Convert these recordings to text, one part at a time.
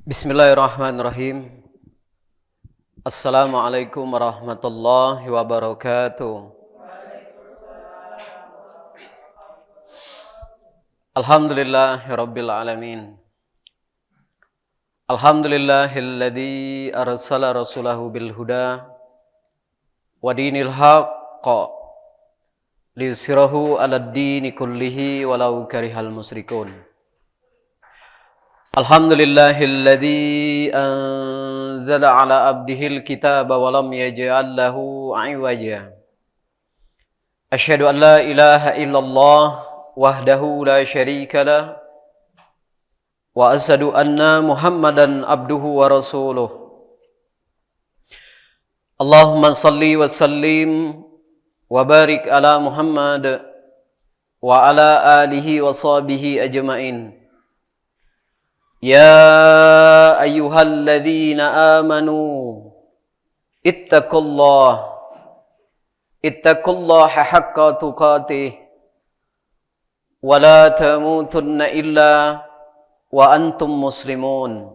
Bismillahirrahmanirrahim. Assalamualaikum warahmatullahi wabarakatuh. Alhamdulillahirabbil alamin. Alhamdulillahilladzi arsala rasulahu bil huda wa dinil haqq liyusirahu 'alad dini kullihi walau karihal musyrikun. Alhamdulillahilladzi anzala 'ala 'abdihil kitaba wa lam yaj'al lahu 'iwaja. Asyhadu an la ilaha illallah wahdahu la syarika lah wa asyhadu anna Muhammadan abduhu wa rasuluh. Allahumma salli wa sallim wa barik ala Muhammad wa ala alihi wa sahbihi ajma'in. Ya ayyuhalladzina amanu ittaqullaha haqqa tuqatih wa la tamutunna illa wa antum muslimun.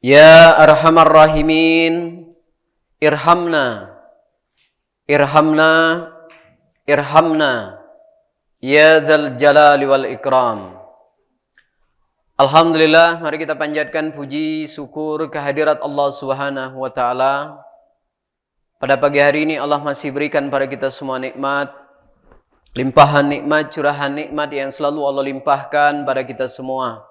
Ya arhamar rahimin irhamna ya dzal jalali wal ikram. Alhamdulillah, mari kita panjatkan puji syukur kehadirat Allah Subhanahu wa taala. Pada pagi hari ini Allah masih berikan pada kita semua nikmat, limpahan nikmat, curahan nikmat yang selalu Allah limpahkan pada kita semua.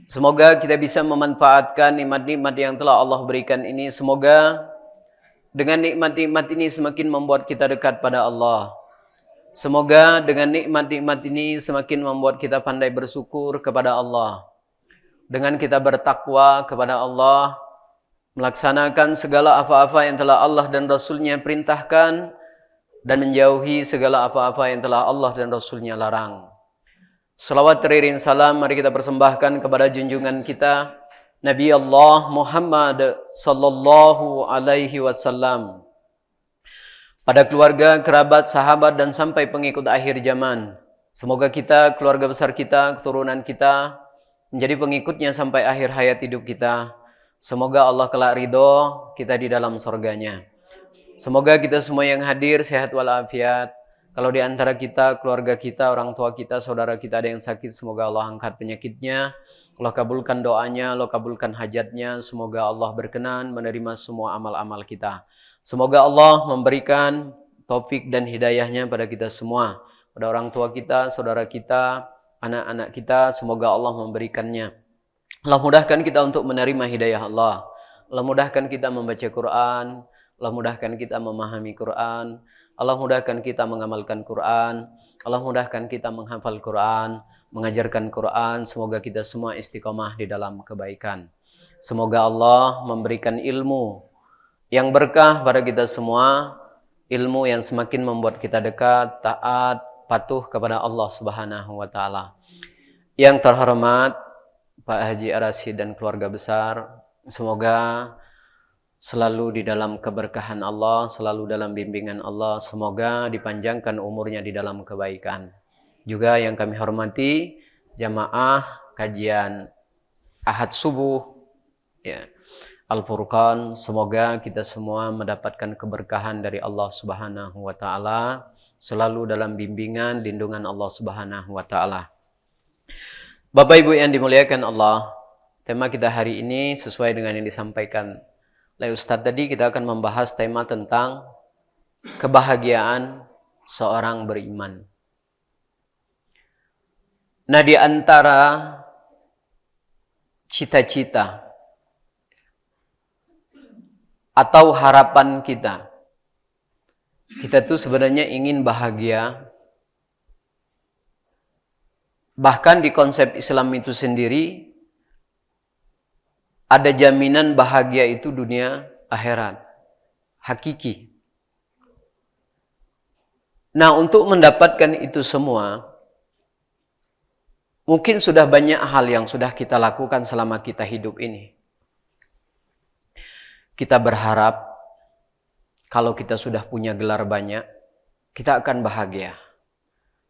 Semoga kita bisa memanfaatkan nikmat-nikmat yang telah Allah berikan ini. Semoga dengan nikmat-nikmat ini semakin membuat kita dekat pada Allah. Semoga dengan nikmat-nikmat ini semakin membuat kita pandai bersyukur kepada Allah. Dengan kita bertakwa kepada Allah, melaksanakan segala apa-apa yang telah Allah dan Rasul-Nya perintahkan, dan menjauhi segala apa-apa yang telah Allah dan Rasul-Nya larang. Salawat teriring salam mari kita persembahkan kepada junjungan kita, Nabi Allah Muhammad sallallahu alaihi wasallam. Pada keluarga, kerabat, sahabat, dan sampai pengikut akhir zaman. Semoga kita, keluarga besar kita, keturunan kita, menjadi pengikutnya sampai akhir hayat hidup kita. Semoga Allah kelak ridho kita di dalam surganya. Semoga kita semua yang hadir sehat walafiat. Kalau di antara kita, keluarga kita, orang tua kita, saudara kita ada yang sakit, semoga Allah angkat penyakitnya. Allah kabulkan doanya, Allah kabulkan hajatnya. Semoga Allah berkenan menerima semua amal-amal kita. Semoga Allah memberikan taufik dan hidayahnya pada kita semua. Pada orang tua kita, saudara kita, anak-anak kita, semoga Allah memberikannya. Allah mudahkan kita untuk menerima hidayah Allah. Allah mudahkan kita membaca Quran. Allah mudahkan kita memahami Quran. Allah mudahkan kita mengamalkan Quran. Allah mudahkan kita menghafal Quran, mengajarkan Quran. Semoga kita semua istiqomah di dalam kebaikan. Semoga Allah memberikan ilmu yang berkah pada kita semua, ilmu yang semakin membuat kita dekat, taat, patuh kepada Allah Subhanahu wa taala. Yang terhormat Pak Haji Ar-Rasyid dan keluarga besar, semoga selalu di dalam keberkahan Allah, selalu dalam bimbingan Allah, semoga dipanjangkan umurnya di dalam kebaikan. Juga yang kami hormati jamaah kajian Ahad subuh ya, Al-Furqan, semoga kita semua mendapatkan keberkahan dari Allah Subhanahu wa taala, selalu dalam bimbingan lindungan Allah Subhanahu wa taala. Bapak Ibu yang dimuliakan Allah, tema kita hari ini sesuai dengan yang disampaikan oleh Ustadz tadi, kita akan membahas tema tentang kebahagiaan seorang beriman. Nah, di antara cita-cita atau harapan kita tuh sebenarnya ingin bahagia. Bahkan di konsep Islam itu sendiri ada jaminan bahagia itu dunia akhirat, hakiki. Nah, untuk mendapatkan itu semua, mungkin sudah banyak hal yang sudah kita lakukan selama kita hidup ini. Kita berharap kalau kita sudah punya gelar banyak, kita akan bahagia.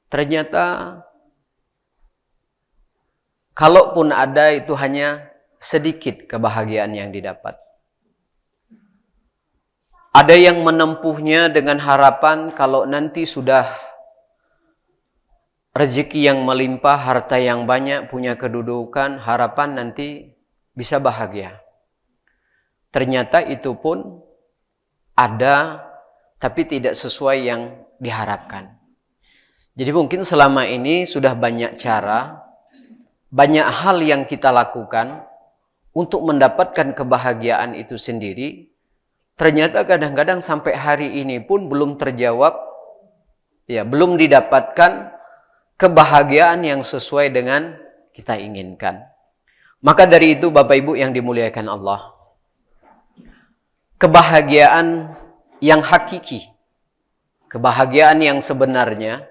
Ternyata kalaupun ada itu hanya sedikit kebahagiaan yang didapat. Ada yang menempuhnya dengan harapan kalau nanti sudah rezeki yang melimpah, harta yang banyak, punya kedudukan, harapan nanti bisa bahagia. Ternyata itu pun ada, tapi tidak sesuai yang diharapkan. Jadi mungkin selama ini sudah banyak cara, banyak hal yang kita lakukan untuk mendapatkan kebahagiaan itu sendiri. Ternyata kadang-kadang sampai hari ini pun belum terjawab, ya, belum didapatkan kebahagiaan yang sesuai dengan kita inginkan. Maka dari itu Bapak Ibu yang dimuliakan Allah, kebahagiaan yang hakiki, kebahagiaan yang sebenarnya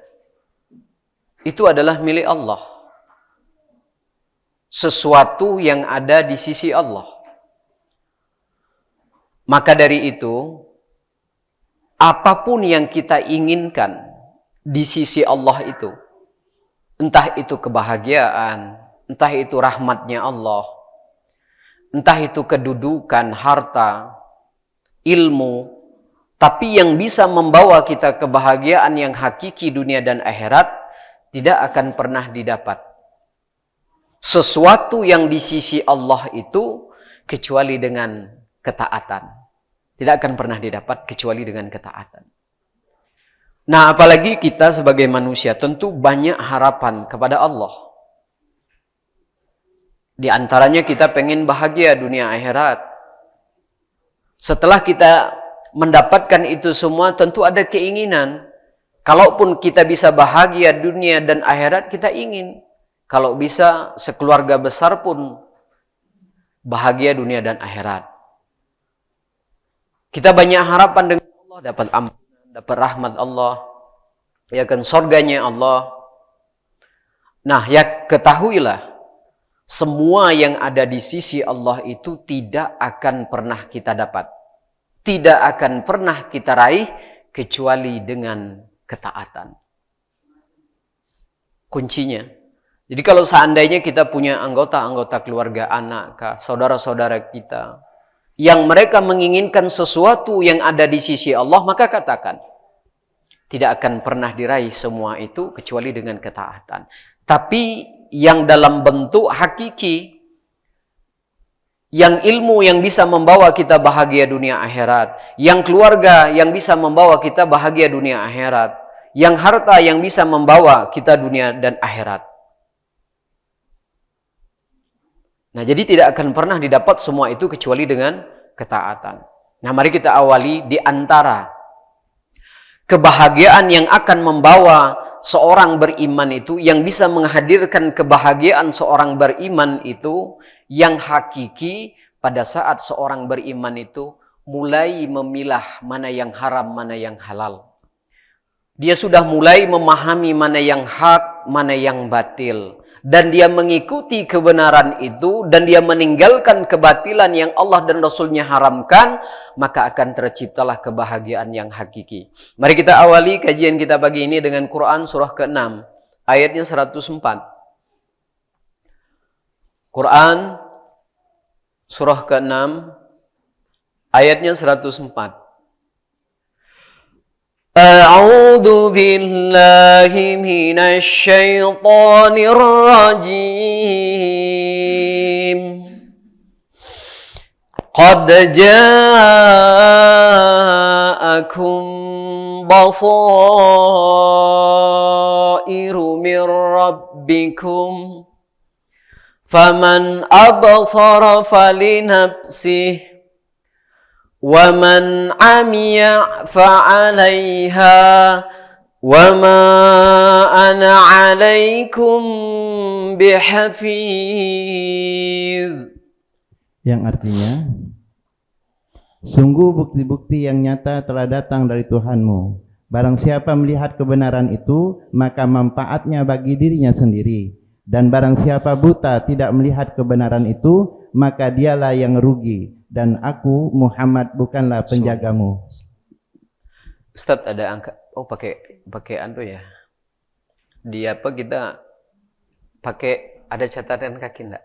itu adalah milik Allah. Sesuatu yang ada di sisi Allah. Maka dari itu, apapun yang kita inginkan di sisi Allah itu, entah itu kebahagiaan, entah itu rahmatnya Allah, entah itu kedudukan, harta, ilmu, tapi yang bisa membawa kita kebahagiaan yang hakiki dunia dan akhirat, tidak akan pernah didapat. Sesuatu yang di sisi Allah itu, kecuali dengan ketaatan. Tidak akan pernah didapat kecuali dengan ketaatan. Nah, apalagi kita sebagai manusia tentu banyak harapan kepada Allah. Di antaranya kita pengen bahagia dunia akhirat. Setelah kita mendapatkan itu semua, tentu ada keinginan. Kalaupun kita bisa bahagia dunia dan akhirat, kita ingin. Kalau bisa sekeluarga besar pun bahagia dunia dan akhirat. Kita banyak harapan dengan Allah, dapat ampunan, dapat rahmat Allah, ya kan, surganya Allah. Nah, ya ketahuilah, semua yang ada di sisi Allah itu tidak akan pernah kita dapat. Tidak akan pernah kita raih kecuali dengan ketaatan. Kuncinya. Jadi kalau seandainya kita punya anggota-anggota keluarga, anak, saudara-saudara kita, yang mereka menginginkan sesuatu yang ada di sisi Allah, maka katakan, tidak akan pernah diraih semua itu kecuali dengan ketaatan. Tapi yang dalam bentuk hakiki, yang ilmu yang bisa membawa kita bahagia dunia akhirat, yang keluarga yang bisa membawa kita bahagia dunia akhirat, yang harta yang bisa membawa kita dunia dan akhirat. Nah, jadi tidak akan pernah didapat semua itu kecuali dengan ketaatan. Nah, mari kita awali di antara kebahagiaan yang akan membawa seorang beriman itu, yang bisa menghadirkan kebahagiaan seorang beriman itu, yang hakiki pada saat seorang beriman itu mulai memilah mana yang haram, mana yang halal. Dia sudah mulai memahami mana yang hak, mana yang batil. Dan dia mengikuti kebenaran itu, dan dia meninggalkan kebatilan yang Allah dan Rasulnya haramkan, maka akan terciptalah kebahagiaan yang hakiki. Mari kita awali kajian kita pagi ini dengan Quran surah ke-6, ayatnya 104. Quran surah ke-6, ayatnya 104. A'udzu billahi minasy syaithanir rajim. Qad ja'akum basairu mir rabbikum faman absara falinafsihi وَمَنْ عَمِيَ فَعَلَيْهَا وَمَا أَنَا عَلَيْكُمْ بِحَفِيظٍ. Yang artinya, sungguh bukti-bukti yang nyata telah datang dari Tuhanmu. Barang siapa melihat kebenaran itu, maka manfaatnya bagi dirinya sendiri. Dan barang siapa buta tidak melihat kebenaran itu, maka dialah yang rugi. Dan aku Muhammad bukanlah penjagamu. Ustaz, ada angka. Oh, pakai anu ya. Di apa kita pakai Ada catatan kaki enggak?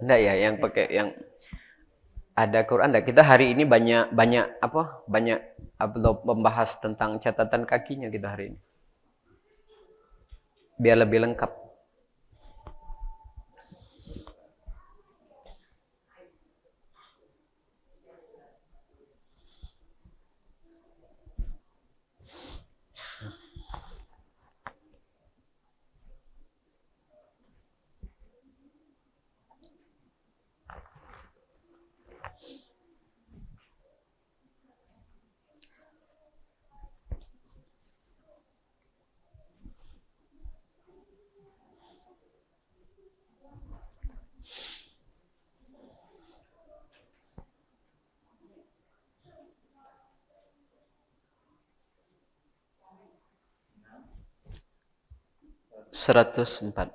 Enggak ya, yang pakai yang ada Quran enggak? Kita hari ini banyak upload membahas tentang catatan kakinya kita hari ini. Biar lebih lengkap. Seratus empat.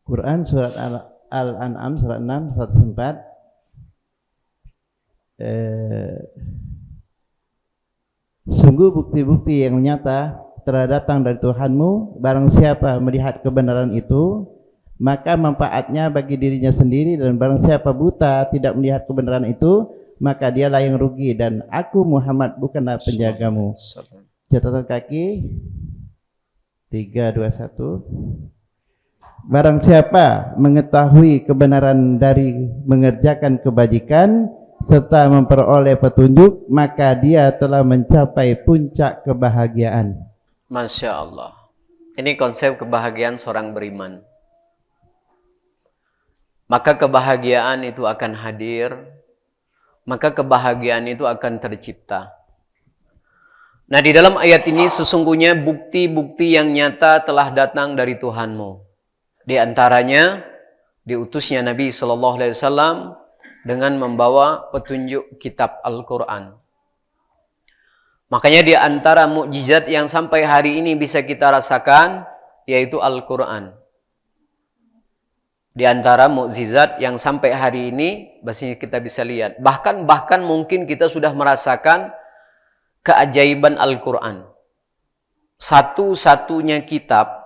Quran surat Al-An'am surat 6 104. Sungguh bukti-bukti yang nyata telah datang dari Tuhanmu. Barang siapa melihat kebenaran itu, maka manfaatnya bagi dirinya sendiri, dan barang siapa buta tidak melihat kebenaran itu, maka dialah yang rugi, dan aku Muhammad bukanlah penjagamu. Catatan kaki 321. Barang siapa mengetahui kebenaran dari mengerjakan kebajikan serta memperoleh petunjuk, maka dia telah mencapai puncak kebahagiaan. Masya Allah. Ini konsep kebahagiaan seorang beriman. Maka kebahagiaan itu akan hadir, maka kebahagiaan itu akan tercipta. Nah, di dalam ayat ini sesungguhnya bukti-bukti yang nyata telah datang dari Tuhanmu. Di antaranya diutusnya Nabi Shallallahu Alaihi Wasallam dengan membawa petunjuk kitab Al-Quran. Makanya di antara mukjizat yang sampai hari ini bisa kita rasakan yaitu Al-Quran. Di antara mukjizat yang sampai hari ini masih kita bisa lihat. Bahkan mungkin kita sudah merasakan keajaiban Al-Quran. Satu-satunya kitab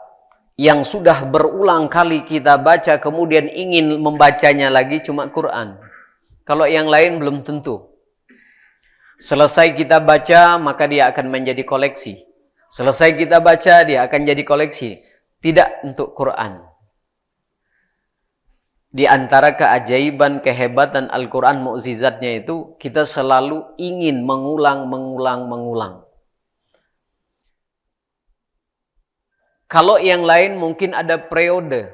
yang sudah berulang kali kita baca kemudian ingin membacanya lagi cuma Quran. Kalau yang lain belum tentu. Selesai kita baca maka dia akan menjadi koleksi. Selesai kita baca dia akan jadi koleksi. Tidak untuk Quran. Di antara keajaiban, kehebatan Al-Quran, mukjizatnya itu kita selalu ingin mengulang. Kalau yang lain mungkin ada periode.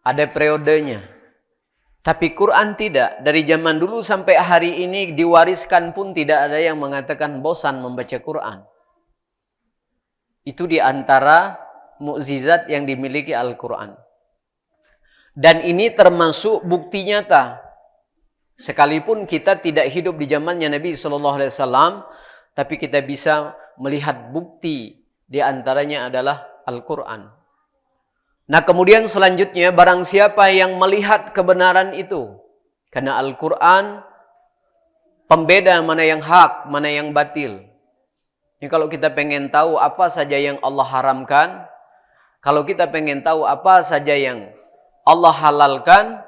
Ada periodenya. Tapi Quran tidak. Dari zaman dulu sampai hari ini diwariskan pun tidak ada yang mengatakan bosan membaca Quran. Itu di antara mukjizat yang dimiliki Al-Quran. Dan ini termasuk bukti nyata. Sekalipun kita tidak hidup di zamannya Nabi SAW, tapi kita bisa melihat bukti. Di antaranya adalah Al-Quran. Nah kemudian selanjutnya barang siapa yang melihat kebenaran itu. Karena Al-Quran pembeda mana yang hak, mana yang batil. Ini kalau kita pengen tahu apa saja yang Allah haramkan. Kalau kita pengen tahu apa saja yang Allah halalkan.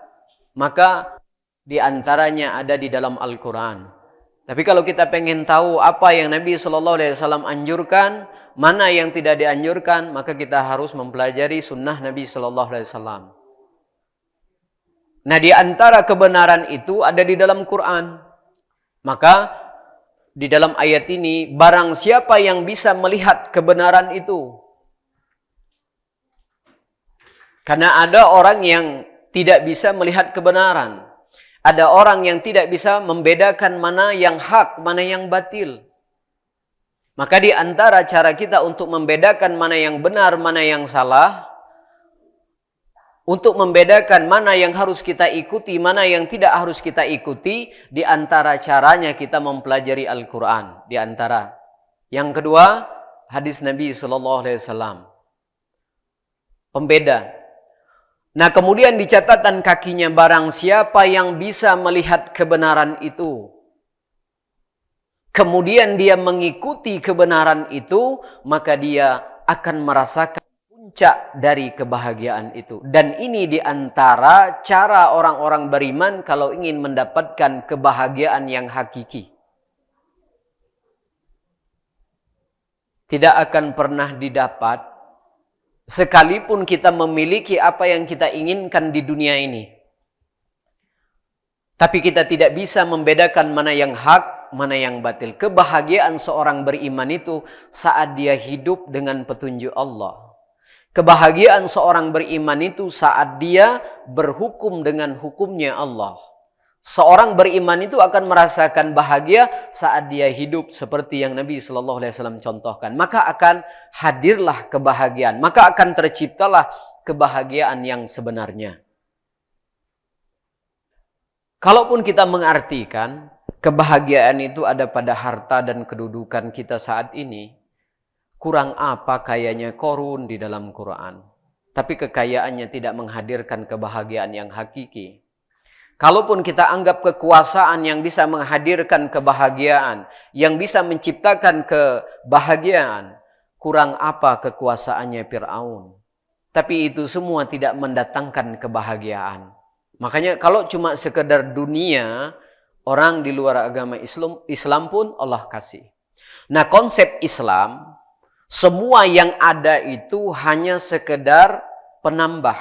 Maka di antaranya ada di dalam Al-Quran. Tapi kalau kita pengen tahu apa yang Nabi SAW anjurkan, mana yang tidak dianjurkan, maka kita harus mempelajari sunnah Nabi SAW. Nah, di antara kebenaran itu ada di dalam Quran. Maka di dalam ayat ini, barang siapa yang bisa melihat kebenaran itu. Karena ada orang yang tidak bisa melihat kebenaran. Ada orang yang tidak bisa membedakan mana yang hak, mana yang batil. Maka di antara cara kita untuk membedakan mana yang benar, mana yang salah, untuk membedakan mana yang harus kita ikuti, mana yang tidak harus kita ikuti, di antara caranya kita mempelajari Al-Quran. Di antara. Yang kedua, hadis Nabi SAW. Pembeda. Nah, kemudian di catatan kakinya, barang siapa yang bisa melihat kebenaran itu, kemudian dia mengikuti kebenaran itu, maka dia akan merasakan puncak dari kebahagiaan itu. Dan ini di antara cara orang-orang beriman kalau ingin mendapatkan kebahagiaan yang hakiki. Tidak akan pernah didapat sekalipun kita memiliki apa yang kita inginkan di dunia ini. Tapi kita tidak bisa membedakan mana yang hak, mana yang batil. Kebahagiaan seorang beriman itu saat dia hidup dengan petunjuk Allah. Kebahagiaan seorang beriman itu saat dia berhukum dengan hukumnya Allah. Seorang beriman itu akan merasakan bahagia saat dia hidup seperti yang Nabi Shallallahu Alaihi Wasallam contohkan. Maka akan hadirlah kebahagiaan. Maka akan terciptalah kebahagiaan yang sebenarnya. Kalaupun kita mengartikan kebahagiaan itu ada pada harta dan kedudukan kita saat ini, kurang apa kayanya Qarun di dalam Quran. Tapi kekayaannya tidak menghadirkan kebahagiaan yang hakiki. Kalaupun kita anggap kekuasaan yang bisa menghadirkan kebahagiaan, yang bisa menciptakan kebahagiaan, kurang apa kekuasaannya Fir'aun. Tapi itu semua tidak mendatangkan kebahagiaan. Makanya kalau cuma sekedar dunia, orang di luar agama Islam pun Allah kasih. Nah, konsep Islam, semua yang ada itu hanya sekedar penambah.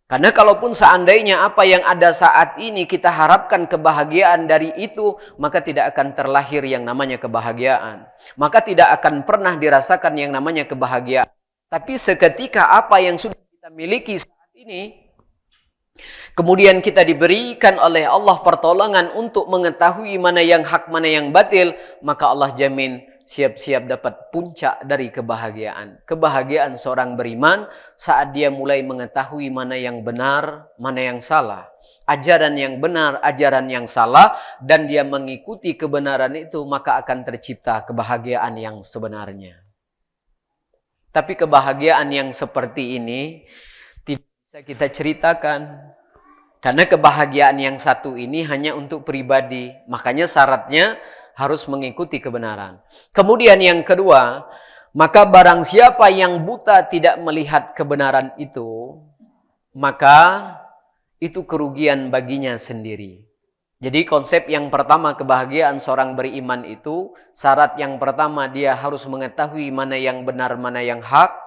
Karena kalaupun seandainya apa yang ada saat ini kita harapkan kebahagiaan dari itu, maka tidak akan terlahir yang namanya kebahagiaan. Maka tidak akan pernah dirasakan yang namanya kebahagiaan. Tapi seketika apa yang sudah kita miliki saat ini, kemudian kita diberikan oleh Allah pertolongan untuk mengetahui mana yang hak, mana yang batil, maka Allah jamin siap-siap dapat puncak dari kebahagiaan. Kebahagiaan seorang beriman saat dia mulai mengetahui mana yang benar, mana yang salah. Ajaran yang benar, ajaran yang salah, dan dia mengikuti kebenaran itu, maka akan tercipta kebahagiaan yang sebenarnya. Tapi kebahagiaan yang seperti ini tidak bisa kita ceritakan. Karena kebahagiaan yang satu ini hanya untuk pribadi. Makanya syaratnya harus mengikuti kebenaran. Kemudian yang kedua, maka barang siapa yang buta tidak melihat kebenaran itu, maka itu kerugian baginya sendiri. Jadi konsep yang pertama kebahagiaan seorang beriman itu, syarat yang pertama dia harus mengetahui mana yang benar, mana yang hak.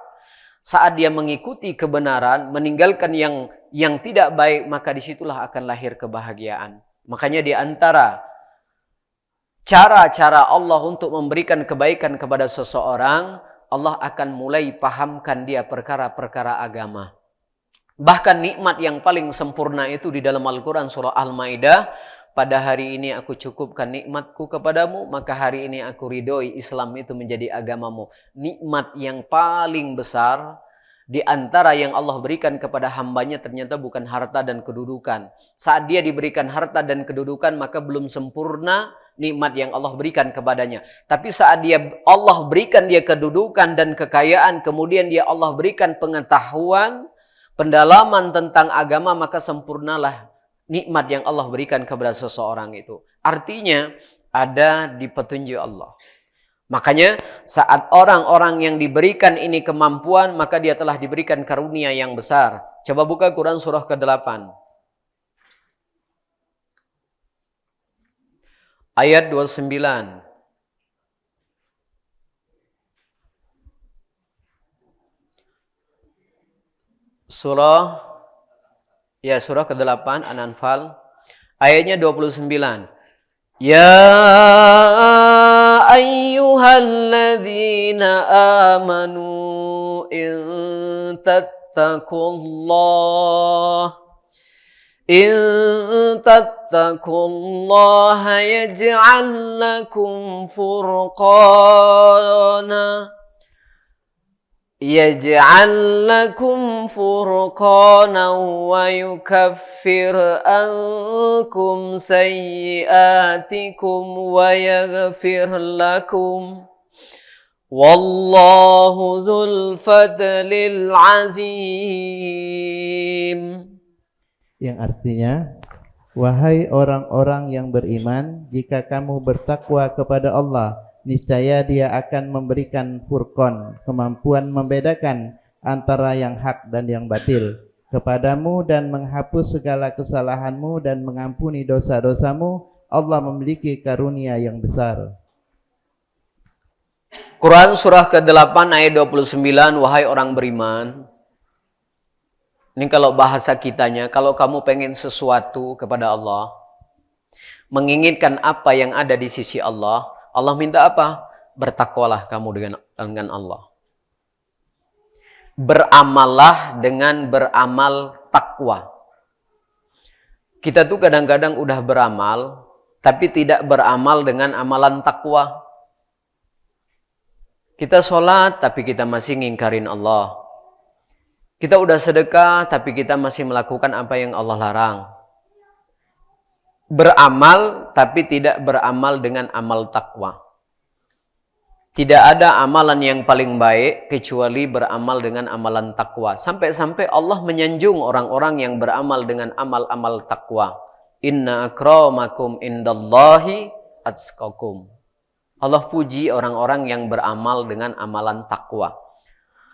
Saat dia mengikuti kebenaran, meninggalkan yang tidak baik, maka disitulah akan lahir kebahagiaan. Makanya di antara cara-cara Allah untuk memberikan kebaikan kepada seseorang, Allah akan mulai pahamkan dia perkara-perkara agama. Bahkan nikmat yang paling sempurna itu di dalam Al-Quran surah Al-Maidah, pada hari ini aku cukupkan nikmatku kepadamu, maka hari ini aku ridhoi Islam itu menjadi agamamu. Nikmat yang paling besar di antara yang Allah berikan kepada hambanya ternyata bukan harta dan kedudukan. Saat dia diberikan harta dan kedudukan, maka belum sempurna nikmat yang Allah berikan kepadanya. Tapi saat Allah berikan dia kedudukan dan kekayaan, kemudian dia Allah berikan pengetahuan, pendalaman tentang agama, maka sempurnalah nikmat yang Allah berikan kepada seseorang itu. Artinya ada di petunjuk Allah. Makanya saat orang-orang yang diberikan ini kemampuan, maka dia telah diberikan karunia yang besar. Coba buka Quran surah ke-8. Ayat 29. Surah ke-8 An-Anfal. Ayatnya 29. Ya ayyuhalladzina amanu in tattaqullaha yaj'al lakum furqana wa yukaffir ankum sayyiatikum wa yaghfir lakum. Wallahu dzul fadlil azim. yang artinya, wahai orang-orang yang beriman, jika kamu bertakwa kepada Allah, niscaya Dia akan memberikan furqan, kemampuan membedakan antara yang hak dan yang batil kepadamu dan menghapus segala kesalahanmu dan mengampuni dosa-dosamu. Allah memiliki karunia yang besar. Quran surah ke-8 ayat 29, wahai orang beriman. Ini kalau bahasa kitanya, kalau kamu pengen sesuatu kepada Allah, menginginkan apa yang ada di sisi Allah, Allah minta apa? Bertakwalah kamu dengan Allah. Beramallah dengan beramal takwa. Kita tuh kadang-kadang udah beramal, tapi tidak beramal dengan amalan takwa. Kita sholat, tapi kita masih ngingkarin Allah. Kita udah sedekah, tapi kita masih melakukan apa yang Allah larang. Beramal, tapi tidak beramal dengan amal takwa. Tidak ada amalan yang paling baik, kecuali beramal dengan amalan takwa. Sampai-sampai Allah menyanjung orang-orang yang beramal dengan amal-amal takwa. Inna akramakum indallahi atqakum. Allah puji orang-orang yang beramal dengan amalan takwa.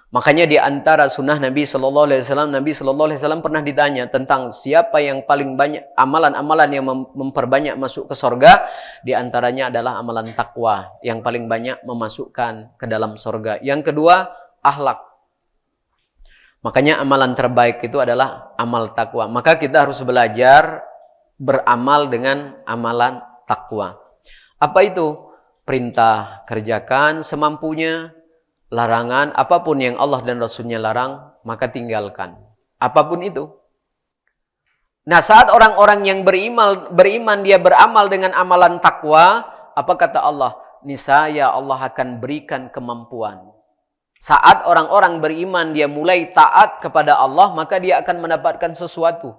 Makanya di antara sunnah Nabi Sallallahu Alaihi Wasallam, Nabi Sallallahu Alaihi Wasallam pernah ditanya tentang siapa yang paling banyak amalan-amalan yang memperbanyak masuk ke sorga. Di antaranya adalah amalan takwa yang paling banyak memasukkan ke dalam sorga. Yang kedua, akhlak. Makanya amalan terbaik itu adalah amal takwa. Maka kita harus belajar beramal dengan amalan takwa. Apa itu? Perintah kerjakan semampunya. Larangan, apapun yang Allah dan Rasulnya larang, maka tinggalkan. Apapun itu. Nah, saat orang-orang yang beriman, dia beramal dengan amalan takwa, apa kata Allah? Niscaya Allah akan berikan kemampuan. Saat orang-orang beriman, dia mulai taat kepada Allah, maka dia akan mendapatkan sesuatu.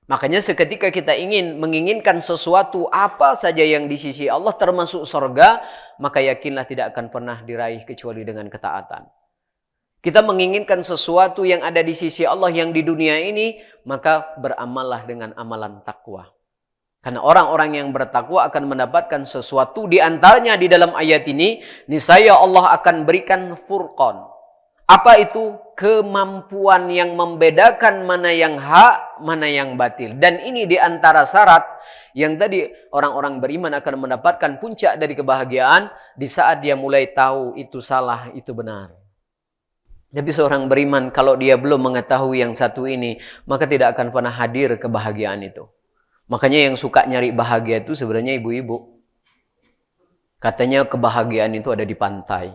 Makanya seketika kita menginginkan sesuatu apa saja yang di sisi Allah termasuk surga, maka yakinlah tidak akan pernah diraih kecuali dengan ketaatan. Kita menginginkan sesuatu yang ada di sisi Allah yang di dunia ini, maka beramallah dengan amalan takwa. Karena orang-orang yang bertakwa akan mendapatkan sesuatu, di antaranya di dalam ayat ini, niscaya Allah akan berikan furqan. Apa itu? Kemampuan yang membedakan mana yang hak, mana yang batil. Dan ini di antara syarat yang tadi orang-orang beriman akan mendapatkan puncak dari kebahagiaan di saat dia mulai tahu itu salah, itu benar. Tapi seorang beriman kalau dia belum mengetahui yang satu ini, maka tidak akan pernah hadir kebahagiaan itu. Makanya yang suka nyari bahagia itu sebenarnya ibu-ibu. Katanya kebahagiaan itu ada di pantai.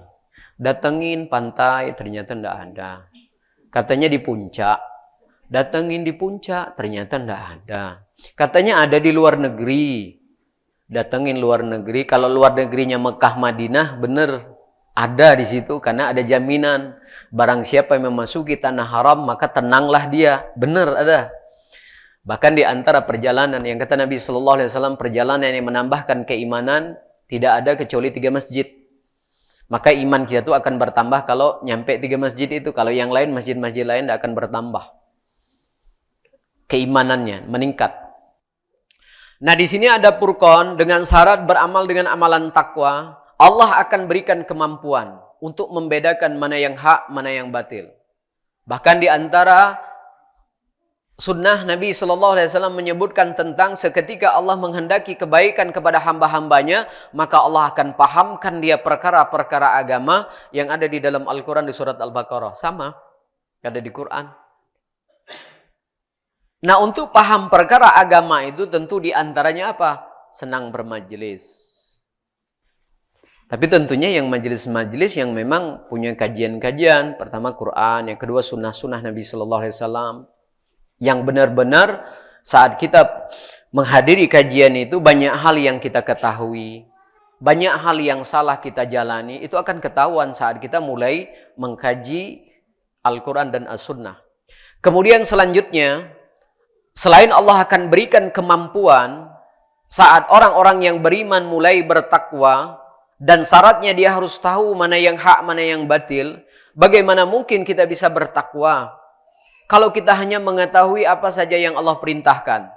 Datengin pantai, ternyata tidak ada. Katanya di puncak. Datengin di puncak, ternyata tidak ada. Katanya ada di luar negeri. Datengin luar negeri. Kalau luar negerinya Mekah, Madinah, benar ada di situ. Karena ada jaminan. Barang siapa yang memasuki tanah haram, maka tenanglah dia. Benar ada. Bahkan di antara perjalanan yang kata Nabi Sallallahu Alaihi Wasallam, perjalanan yang menambahkan keimanan, tidak ada kecuali 3 masjid. Maka iman kita itu akan bertambah kalau nyampe 3 masjid itu. Kalau yang lain, masjid-masjid lain tidak akan bertambah. Keimanannya meningkat. Nah, di sini ada furqan dengan syarat beramal dengan amalan takwa. Allah akan berikan kemampuan untuk membedakan mana yang hak, mana yang batil. Bahkan di antara sunnah Nabi Sallallahu Alaihi Wasallam menyebutkan tentang seketika Allah menghendaki kebaikan kepada hamba-hambanya, maka Allah akan pahamkan dia perkara-perkara agama yang ada di dalam Al-Quran di surat Al-Baqarah. Sama, ada di Quran. Nah, untuk paham perkara agama itu tentu di antaranya apa? Senang bermajelis. Tapi tentunya yang majelis-majelis yang memang punya kajian-kajian. Pertama Quran, yang kedua sunnah-sunnah Nabi Sallallahu Alaihi Wasallam. Yang benar-benar saat kita menghadiri kajian itu banyak hal yang kita ketahui. Banyak hal yang salah kita jalani. Itu akan ketahuan saat kita mulai mengkaji Al-Quran dan As-Sunnah. Kemudian selanjutnya, selain Allah akan berikan kemampuan saat orang-orang yang beriman mulai bertakwa. Dan syaratnya dia harus tahu mana yang hak, mana yang batil. Bagaimana mungkin kita bisa bertakwa? Kalau kita hanya mengetahui apa saja yang Allah perintahkan,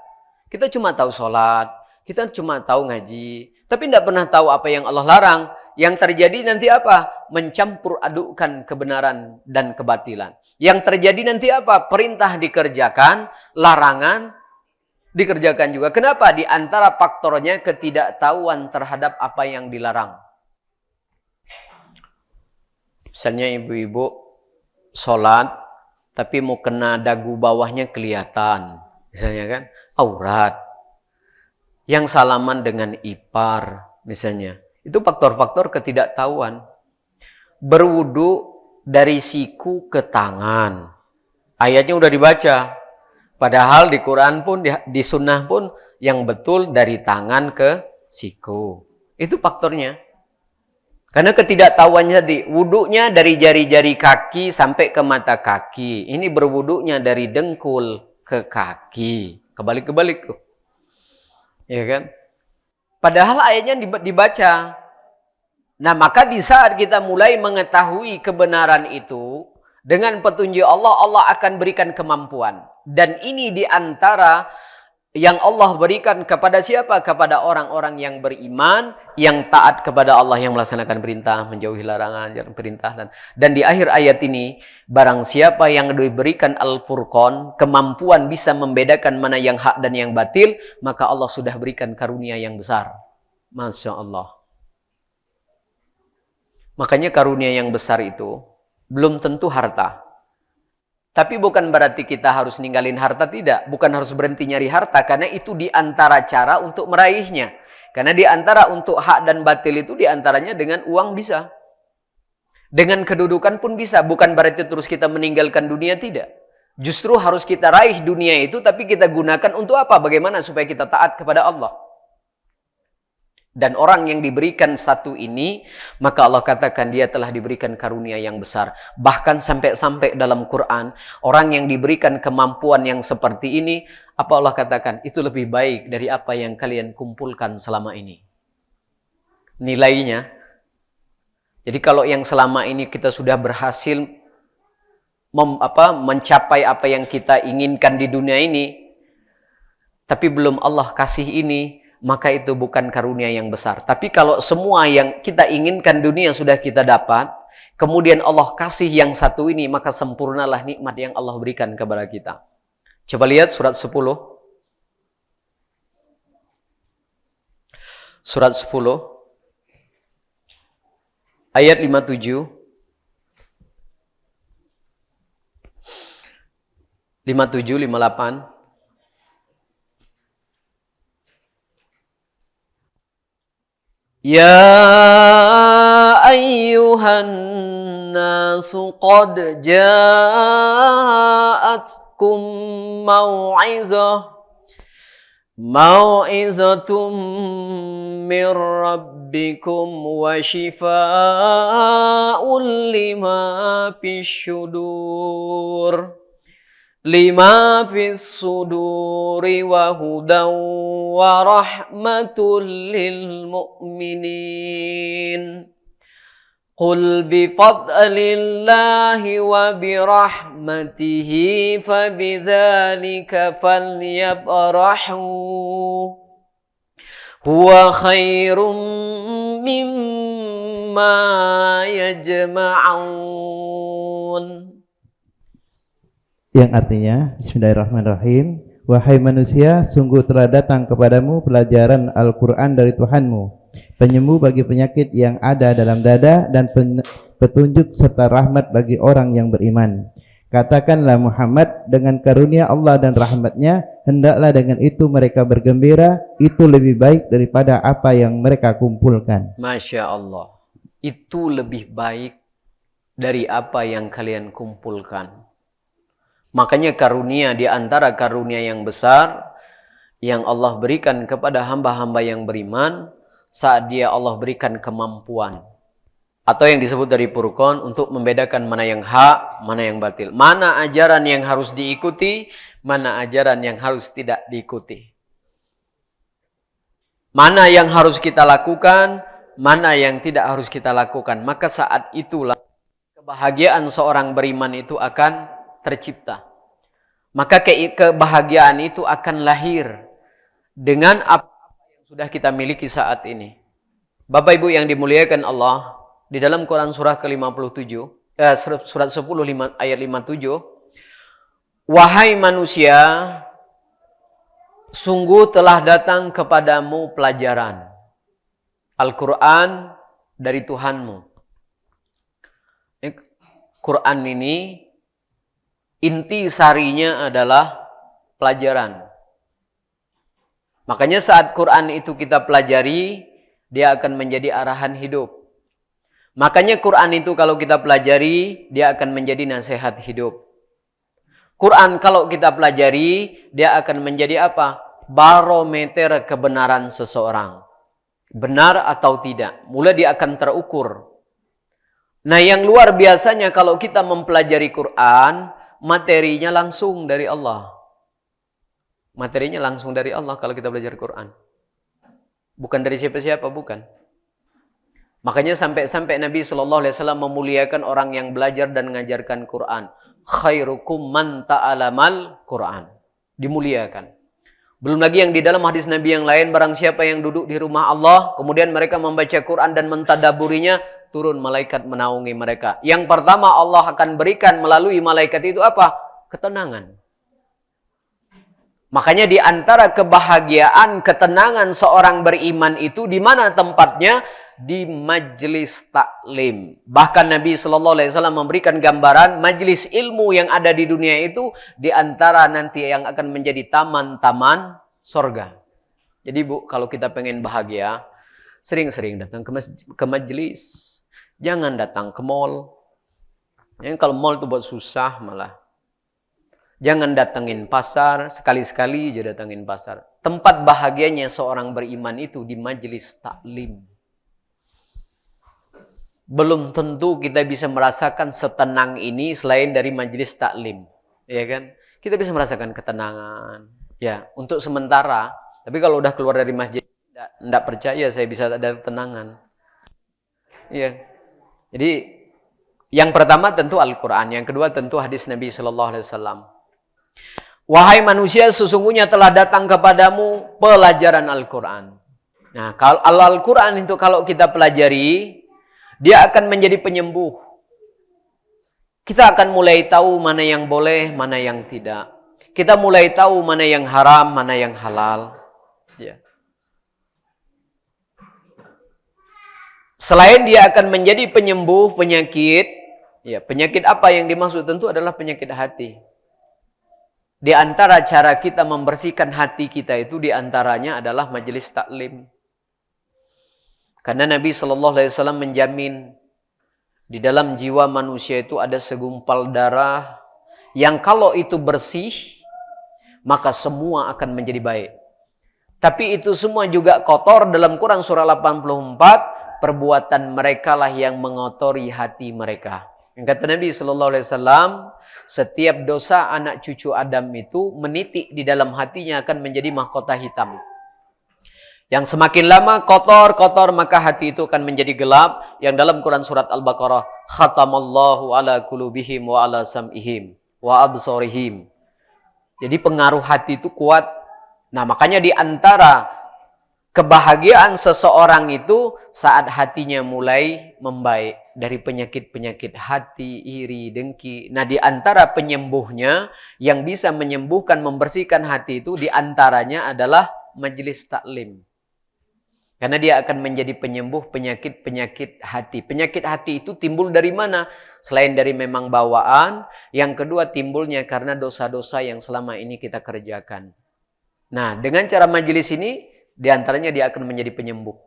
kita cuma tahu sholat, kita cuma tahu ngaji, tapi tidak pernah tahu apa yang Allah larang. Yang terjadi nanti apa? Mencampur adukkan kebenaran dan kebatilan. Yang terjadi nanti apa? Perintah dikerjakan, larangan dikerjakan juga. Kenapa? Di antara faktornya ketidaktahuan terhadap apa yang dilarang. Misalnya ibu-ibu sholat, tapi mau kena dagu bawahnya kelihatan. Misalnya kan, aurat. Yang salaman dengan ipar, misalnya. Itu faktor-faktor ketidaktahuan. Berwudu dari siku ke tangan. Ayatnya udah dibaca. Padahal di Quran pun, di sunnah pun, yang betul dari tangan ke siku. Itu faktornya. Karena ketidaktahuannya tadi, wudunya dari jari-jari kaki sampai ke mata kaki. Ini berwudunya dari dengkul ke kaki. Kebalik-kebalik tuh. Ya kan? Padahal ayatnya dibaca. Nah, maka di saat kita mulai mengetahui kebenaran itu, dengan petunjuk Allah, Allah akan berikan kemampuan. Dan ini di antara yang Allah berikan kepada siapa? Kepada orang-orang yang beriman, yang taat kepada Allah, yang melaksanakan perintah, menjauhi larangan, perintah. Dan di akhir ayat ini, barang siapa yang diberikan Al-Furqan, kemampuan bisa membedakan mana yang hak dan yang batil, maka Allah sudah berikan karunia yang besar. Masya Allah. Makanya karunia yang besar itu belum tentu harta. Tapi bukan berarti kita harus ninggalin harta, tidak. Bukan harus berhenti nyari harta, karena itu di antara cara untuk meraihnya. Karena di antara untuk hak dan batil itu di antaranya dengan uang bisa. Dengan kedudukan pun bisa. Bukan berarti terus kita meninggalkan dunia, tidak. Justru harus kita raih dunia itu, tapi kita gunakan untuk apa? Bagaimana supaya kita taat kepada Allah. Dan orang yang diberikan satu ini, maka Allah katakan dia telah diberikan karunia yang besar. Bahkan sampai-sampai dalam Quran, orang yang diberikan kemampuan yang seperti ini, apa Allah katakan? Itu lebih baik dari apa yang kalian kumpulkan selama ini. Nilainya. Jadi kalau yang selama ini kita sudah berhasil mencapai apa yang kita inginkan di dunia ini, tapi belum Allah kasih ini, maka itu bukan karunia yang besar. Tapi kalau semua yang kita inginkan dunia sudah kita dapat, kemudian Allah kasih yang satu ini, maka sempurnalah nikmat yang Allah berikan kepada kita. Coba lihat surat 10. Surat 10. Ayat 57. 57, 58. Ya ayyuhan nasu qad ja'atkum mau'izatum min rabbikum wa shifaa'un lima fis suduri wa hudaw wa rahmatul lil mu'minin. Qul bi fadlillahi wa bi rahmatihi fa bidzalika falyafrahu huwa khairum mimma yajma'un. Yang artinya, Bismillahirrahmanirrahim, wahai manusia, sungguh telah datang kepadamu pelajaran Al-Quran dari Tuhanmu, penyembuh bagi penyakit yang ada dalam dada dan petunjuk serta rahmat bagi orang yang beriman. Katakanlah Muhammad, dengan karunia Allah dan rahmatnya, hendaklah dengan itu mereka bergembira, itu lebih baik daripada apa yang mereka kumpulkan. Masya Allah, itu lebih baik dari apa yang kalian kumpulkan. Makanya karunia di antara karunia yang besar yang Allah berikan kepada hamba-hamba yang beriman saat dia Allah berikan kemampuan. Atau yang disebut dari Furqan untuk membedakan mana yang hak, mana yang batil. Mana ajaran yang harus diikuti, mana ajaran yang harus tidak diikuti. Mana yang harus kita lakukan, mana yang tidak harus kita lakukan. Maka saat itulah kebahagiaan seorang beriman itu akan tercipta. maka kebahagiaan itu akan lahir dengan apa yang sudah kita miliki saat ini. Bapak Ibu yang dimuliakan Allah, di dalam Quran surah ke-57, surat 10 ayat 57, wahai manusia, sungguh telah datang kepadamu pelajaran Al-Quran dari Tuhanmu. Quran ini inti sarinya adalah pelajaran. Makanya saat Quran itu kita pelajari, dia akan menjadi arahan hidup. Makanya Quran itu kalau kita pelajari, dia akan menjadi nasihat hidup. Quran kalau kita pelajari, dia akan menjadi apa? Barometer kebenaran seseorang. Benar atau tidak. Mula dia akan terukur. Nah, yang luar biasanya kalau kita mempelajari Quran, materinya langsung dari Allah. Materinya langsung dari Allah kalau kita belajar Quran. Bukan dari siapa-siapa, bukan. Makanya sampai Nabi SAW memuliakan orang yang belajar dan mengajarkan Quran. Khairukum man ta'alamal Quran. Dimuliakan. Belum lagi yang di dalam hadis Nabi yang lain, barang siapa yang duduk di rumah Allah, kemudian mereka membaca Quran dan mentadaburinya, turun malaikat menaungi mereka. Yang pertama Allah akan berikan melalui malaikat itu apa? Ketenangan. Makanya di antara kebahagiaan, ketenangan seorang beriman itu di mana tempatnya? Di majlis taklim. Bahkan Nabi SAW memberikan gambaran majlis ilmu yang ada di dunia itu di antara nanti yang akan menjadi taman-taman sorga. Jadi Bu, kalau kita pengen bahagia, sering-sering datang ke majlis. Jangan datang ke mall. Yang kalau mall itu buat susah malah. Jangan datengin pasar, sekali-sekali aja datengin pasar. Tempat bahagianya seorang beriman itu di majlis taklim. Belum tentu kita bisa merasakan setenang ini selain dari majelis taklim, ya kan? Kita bisa merasakan ketenangan, ya, untuk sementara. Tapi kalau udah keluar dari masjid, tidak percaya saya bisa ada ketenangan, ya. Jadi yang pertama tentu Al-Quran, yang kedua tentu hadis Nabi Sallallahu Alaihi Wasallam. Wahai manusia, sesungguhnya telah datang kepadamu pelajaran Al-Quran. Nah, kalau Al-Quran itu kalau kita pelajari, dia akan menjadi penyembuh. Kita akan mulai tahu mana yang boleh, mana yang tidak. Kita mulai tahu mana yang haram, mana yang halal. Ya. Selain dia akan menjadi penyembuh penyakit, ya, penyakit apa yang dimaksud? Tentu adalah penyakit hati. Di antara cara kita membersihkan hati kita itu di antaranya adalah majelis taklim. Karena Nabi SAW menjamin di dalam jiwa manusia itu ada segumpal darah yang kalau itu bersih, maka semua akan menjadi baik. Tapi itu semua juga kotor. Dalam Quran surah 84, perbuatan mereka lah yang mengotori hati mereka. Yang kata Nabi SAW, setiap dosa anak cucu Adam itu menitik di dalam hatinya akan menjadi mahkota hitam. Yang semakin lama kotor, maka hati itu akan menjadi gelap. Yang dalam Quran surat Al-Baqarah, khatamallahu ala qulubihim wa ala sam'ihim wa absarihim. Jadi pengaruh hati itu kuat. Nah, makanya di antara kebahagiaan seseorang itu saat hatinya mulai membaik dari penyakit-penyakit hati, iri, dengki. Nah, di antara penyembuhnya yang bisa menyembuhkan, membersihkan hati itu di antaranya adalah majelis taklim. Karena dia akan menjadi penyembuh penyakit-penyakit hati. Penyakit hati itu timbul dari mana? Selain dari memang bawaan, yang kedua timbulnya karena dosa-dosa yang selama ini kita kerjakan. Nah, dengan cara majelis ini, di antaranya dia akan menjadi penyembuh.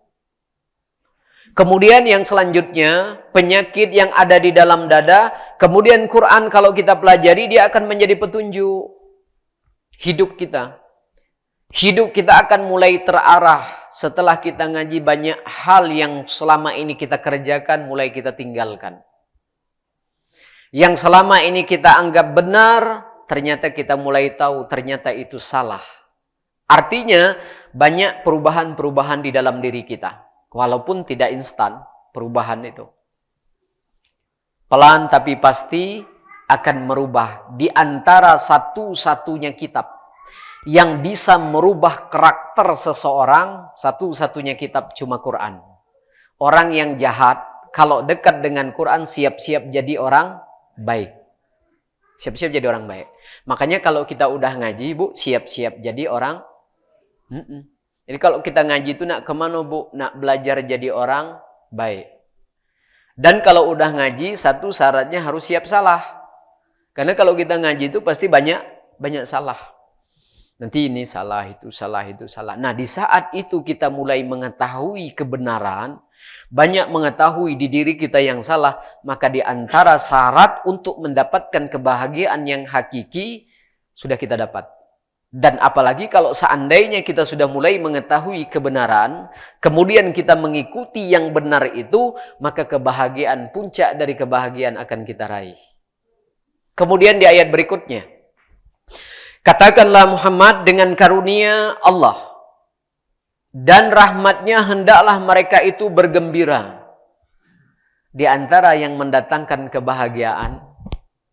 Kemudian yang selanjutnya, penyakit yang ada di dalam dada. Kemudian Quran kalau kita pelajari, dia akan menjadi petunjuk hidup kita. Hidup kita akan mulai terarah setelah kita ngaji banyak hal yang selama ini kita kerjakan, mulai kita tinggalkan. Yang selama ini kita anggap benar, ternyata kita mulai tahu, ternyata itu salah. Artinya, banyak perubahan-perubahan di dalam diri kita. Walaupun tidak instan, perubahan itu. Pelan tapi pasti, akan merubah di antara satu-satunya kitab yang bisa merubah karakter seseorang, satu-satunya kitab cuma Quran. Orang yang jahat, kalau dekat dengan Quran, siap-siap jadi orang baik. Siap-siap jadi orang baik. Makanya kalau kita udah ngaji, Bu, siap-siap jadi orang. Jadi kalau kita ngaji itu nak kemana, Bu? Nak belajar jadi orang baik. Dan kalau udah ngaji, satu syaratnya harus siap salah. Karena kalau kita ngaji itu pasti banyak salah. Nanti ini salah, itu salah, itu salah. Nah, di saat itu kita mulai mengetahui kebenaran, banyak mengetahui di diri kita yang salah, maka di antara syarat untuk mendapatkan kebahagiaan yang hakiki, sudah kita dapat. Dan apalagi kalau seandainya kita sudah mulai mengetahui kebenaran, kemudian kita mengikuti yang benar itu, maka kebahagiaan, puncak dari kebahagiaan akan kita raih. Kemudian di ayat berikutnya, katakanlah Muhammad, dengan karunia Allah dan rahmatnya hendaklah mereka itu bergembira. Di antara yang mendatangkan kebahagiaan,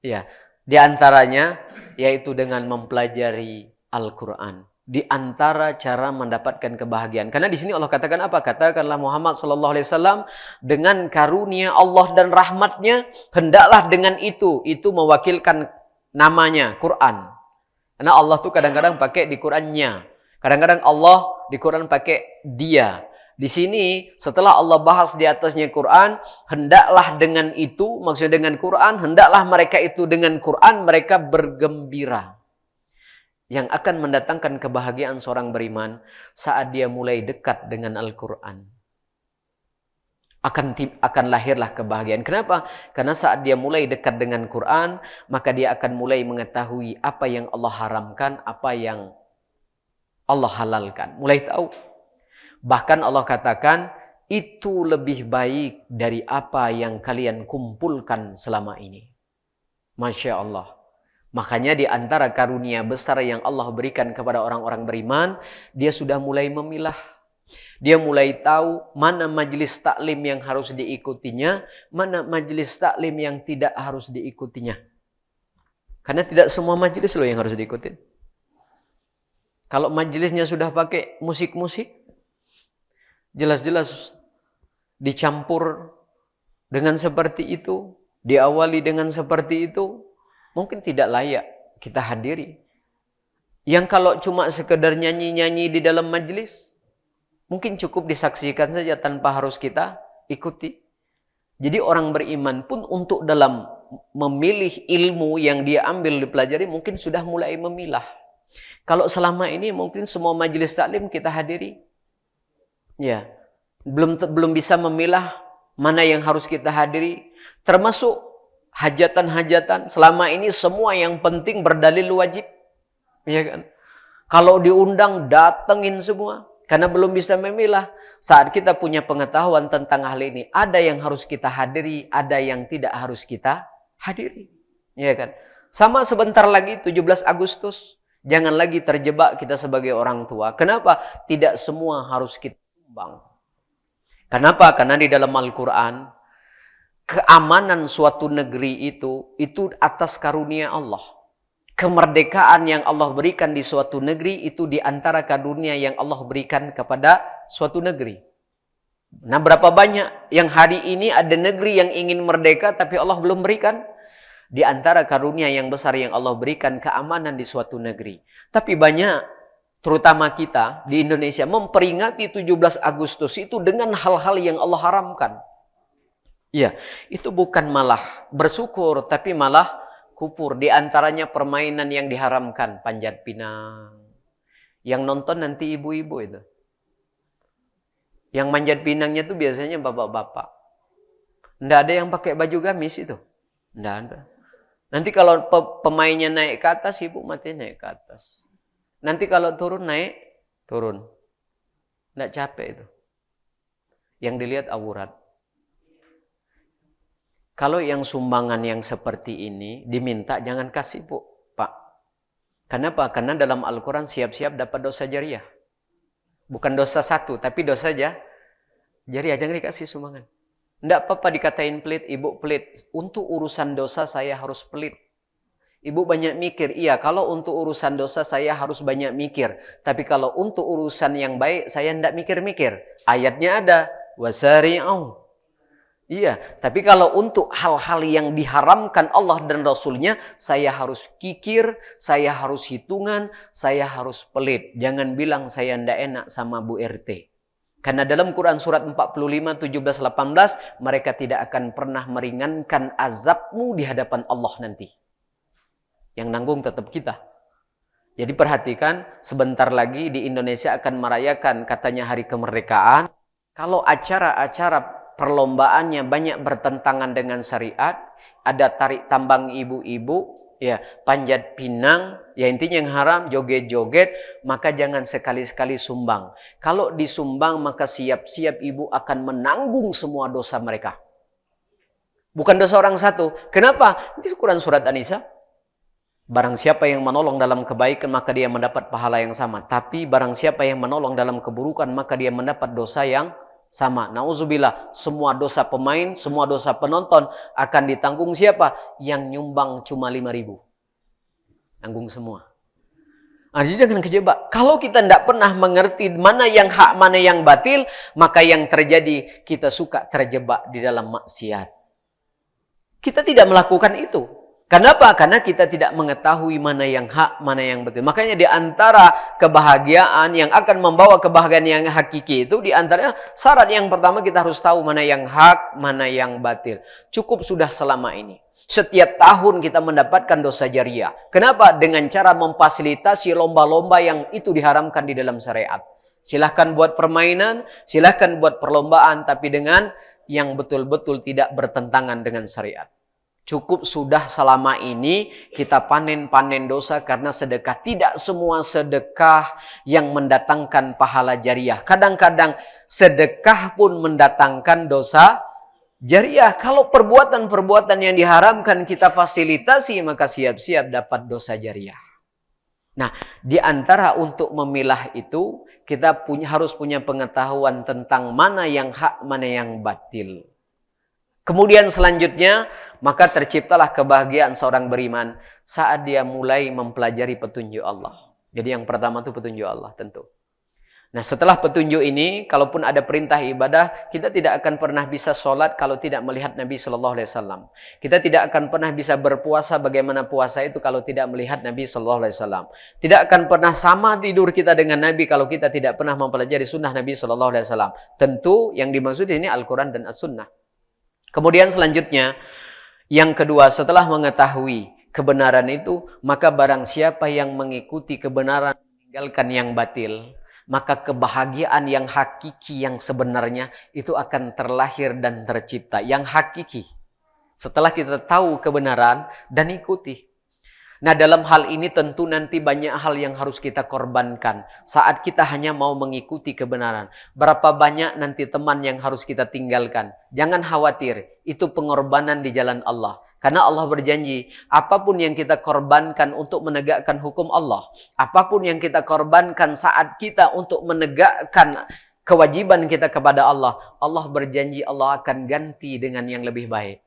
ya, di antaranya yaitu dengan mempelajari Al-Quran. Di antara cara mendapatkan kebahagiaan. Karena di sini Allah katakan apa? Katakanlah Muhammad SAW, dengan karunia Allah dan rahmatnya, hendaklah dengan itu mewakilkan namanya Quran. Karena Allah tuh kadang-kadang pakai di Qurannya. Kadang-kadang Allah di Quran pakai dia. Di sini setelah Allah bahas di atasnya Quran, hendaklah dengan itu, maksudnya dengan Quran, hendaklah mereka itu dengan Quran mereka bergembira. Yang akan mendatangkan kebahagiaan seorang beriman saat dia mulai dekat dengan Al-Quran. Akan lahirlah kebahagiaan. Kenapa? Karena saat dia mulai dekat dengan Quran, maka dia akan mulai mengetahui apa yang Allah haramkan, apa yang Allah halalkan. Mulai tahu. Bahkan Allah katakan, itu lebih baik dari apa yang kalian kumpulkan selama ini. Masya Allah. Makanya di antara karunia besar yang Allah berikan kepada orang-orang beriman, dia sudah mulai memilah. Dia mulai tahu mana majelis taklim yang harus diikutinya, mana majelis taklim yang tidak harus diikutinya. Karena tidak semua majelis loh yang harus diikutin. Kalau majelisnya sudah pakai musik-musik, jelas-jelas dicampur dengan seperti itu, diawali dengan seperti itu, mungkin tidak layak kita hadiri. Yang kalau cuma sekedar nyanyi-nyanyi di dalam majelis, mungkin cukup disaksikan saja tanpa harus kita ikuti. Jadi orang beriman pun untuk dalam memilih ilmu yang dia ambil dipelajari, mungkin sudah mulai memilah. Kalau selama ini mungkin semua majelis taklim kita hadiri, ya, belum bisa memilah mana yang harus kita hadiri, termasuk hajatan-hajatan. Selama ini semua yang penting berdalil wajib, ya kan? Kalau diundang datengin semua, karena belum bisa memilah. Saat kita punya pengetahuan tentang hal ini, ada yang harus kita hadiri, ada yang tidak harus kita hadiri, ya kan? Sama sebentar lagi 17 Agustus, jangan lagi terjebak kita sebagai orang tua. Kenapa? Tidak semua harus kita sumbang. Kenapa? Karena di dalam Al-Quran, keamanan suatu negeri itu atas karunia Allah. Kemerdekaan yang Allah berikan di suatu negeri itu di antara karunia yang Allah berikan kepada suatu negeri. Nah, berapa banyak yang hari ini ada negeri yang ingin merdeka tapi Allah belum berikan? Di antara karunia yang besar yang Allah berikan keamanan di suatu negeri. Tapi banyak, terutama kita di Indonesia, memperingati 17 Agustus itu dengan hal-hal yang Allah haramkan. Ya, itu bukan malah bersyukur, tapi malah kufur. Di antaranya permainan yang diharamkan, panjat pinang. Yang nonton nanti ibu-ibu itu. Yang manjat pinangnya itu biasanya bapak-bapak. Nggak ada yang pakai baju gamis itu. Nggak ada. Nanti kalau pemainnya naik ke atas, ibu mati naik ke atas. Nanti kalau turun, naik, turun. Nggak capek itu. Yang dilihat aurat. Kalau yang sumbangan yang seperti ini diminta, jangan kasih, Bu, Pak. Kenapa? Karena dalam Al-Quran siap-siap dapat dosa jariah. Bukan dosa satu, tapi dosa jariah. Jangan dikasih sumbangan. Tidak apa-apa dikatain pelit, ibu pelit. Untuk urusan dosa saya harus pelit. Ibu banyak mikir. Iya, kalau untuk urusan dosa saya harus banyak mikir. Tapi kalau untuk urusan yang baik, saya tidak mikir-mikir. Ayatnya ada. Wasari'u. Iya, tapi kalau untuk hal-hal yang diharamkan Allah dan Rasulnya, saya harus kikir, saya harus hitungan, saya harus pelit. Jangan bilang saya tidak enak sama Bu RT. Karena dalam Quran surat 45, 17, 18, mereka tidak akan pernah meringankan azabmu di hadapan Allah nanti. Yang nanggung tetap kita. Jadi perhatikan, sebentar lagi di Indonesia akan merayakan katanya hari kemerdekaan. Kalau acara-acara perlombaannya banyak bertentangan dengan syariat, ada tarik tambang ibu-ibu, ya panjat pinang, ya intinya yang haram, joget-joget, maka jangan sekali-sekali sumbang. Kalau disumbang maka siap-siap ibu akan menanggung semua dosa mereka. Bukan dosa orang satu. Kenapa? Di Quran surat An-Nisa. Barang siapa yang menolong dalam kebaikan maka dia mendapat pahala yang sama. Tapi barang siapa yang menolong dalam keburukan maka dia mendapat dosa yang sama. Nauzubillah, semua dosa pemain, semua dosa penonton akan ditanggung siapa? Yang nyumbang cuma 5.000. Tanggung semua. Nah, jadi jangan kejebak. Kalau kita tidak pernah mengerti mana yang hak, mana yang batil, maka yang terjadi kita suka terjebak di dalam maksiat. Kita tidak melakukan itu. Kenapa? Karena kita tidak mengetahui mana yang hak, mana yang betul. Makanya di antara kebahagiaan yang akan membawa kebahagiaan yang hakiki itu, di antaranya syarat yang pertama kita harus tahu mana yang hak, mana yang batil. Cukup sudah selama ini. Setiap tahun kita mendapatkan dosa jariah. Kenapa? Dengan cara memfasilitasi lomba-lomba yang itu diharamkan di dalam syariat. Silahkan buat permainan, silahkan buat perlombaan, tapi dengan yang betul-betul tidak bertentangan dengan syariat. Cukup sudah selama ini kita panen-panen dosa karena sedekah. Tidak semua sedekah yang mendatangkan pahala jariah. Kadang-kadang sedekah pun mendatangkan dosa jariah. Kalau perbuatan-perbuatan yang diharamkan kita fasilitasi, maka siap-siap dapat dosa jariah. Nah, di antara untuk memilah itu, kita harus punya pengetahuan tentang mana yang hak, mana yang batil. Kemudian selanjutnya, maka terciptalah kebahagiaan seorang beriman saat dia mulai mempelajari petunjuk Allah. Jadi yang pertama itu petunjuk Allah tentu. Nah setelah petunjuk ini, kalaupun ada perintah ibadah, kita tidak akan pernah bisa sholat kalau tidak melihat Nabi Shallallahu Alaihi Wasallam. Kita tidak akan pernah bisa berpuasa bagaimana puasa itu kalau tidak melihat Nabi Shallallahu Alaihi Wasallam. Tidak akan pernah sama tidur kita dengan Nabi kalau kita tidak pernah mempelajari sunnah Nabi Shallallahu Alaihi Wasallam. Tentu yang dimaksud ini Al-Quran dan As-Sunnah. Kemudian selanjutnya, yang kedua, setelah mengetahui kebenaran itu, maka barang siapa yang mengikuti kebenaran, meninggalkan yang batil, maka kebahagiaan yang hakiki yang sebenarnya itu akan terlahir dan tercipta. Yang hakiki, setelah kita tahu kebenaran dan ikuti. Nah dalam hal ini tentu nanti banyak hal yang harus kita korbankan saat kita hanya mau mengikuti kebenaran. Berapa banyak nanti teman yang harus kita tinggalkan. Jangan khawatir, itu pengorbanan di jalan Allah. Karena Allah berjanji, apapun yang kita korbankan untuk menegakkan hukum Allah, apapun yang kita korbankan saat kita untuk menegakkan kewajiban kita kepada Allah, Allah berjanji Allah akan ganti dengan yang lebih baik.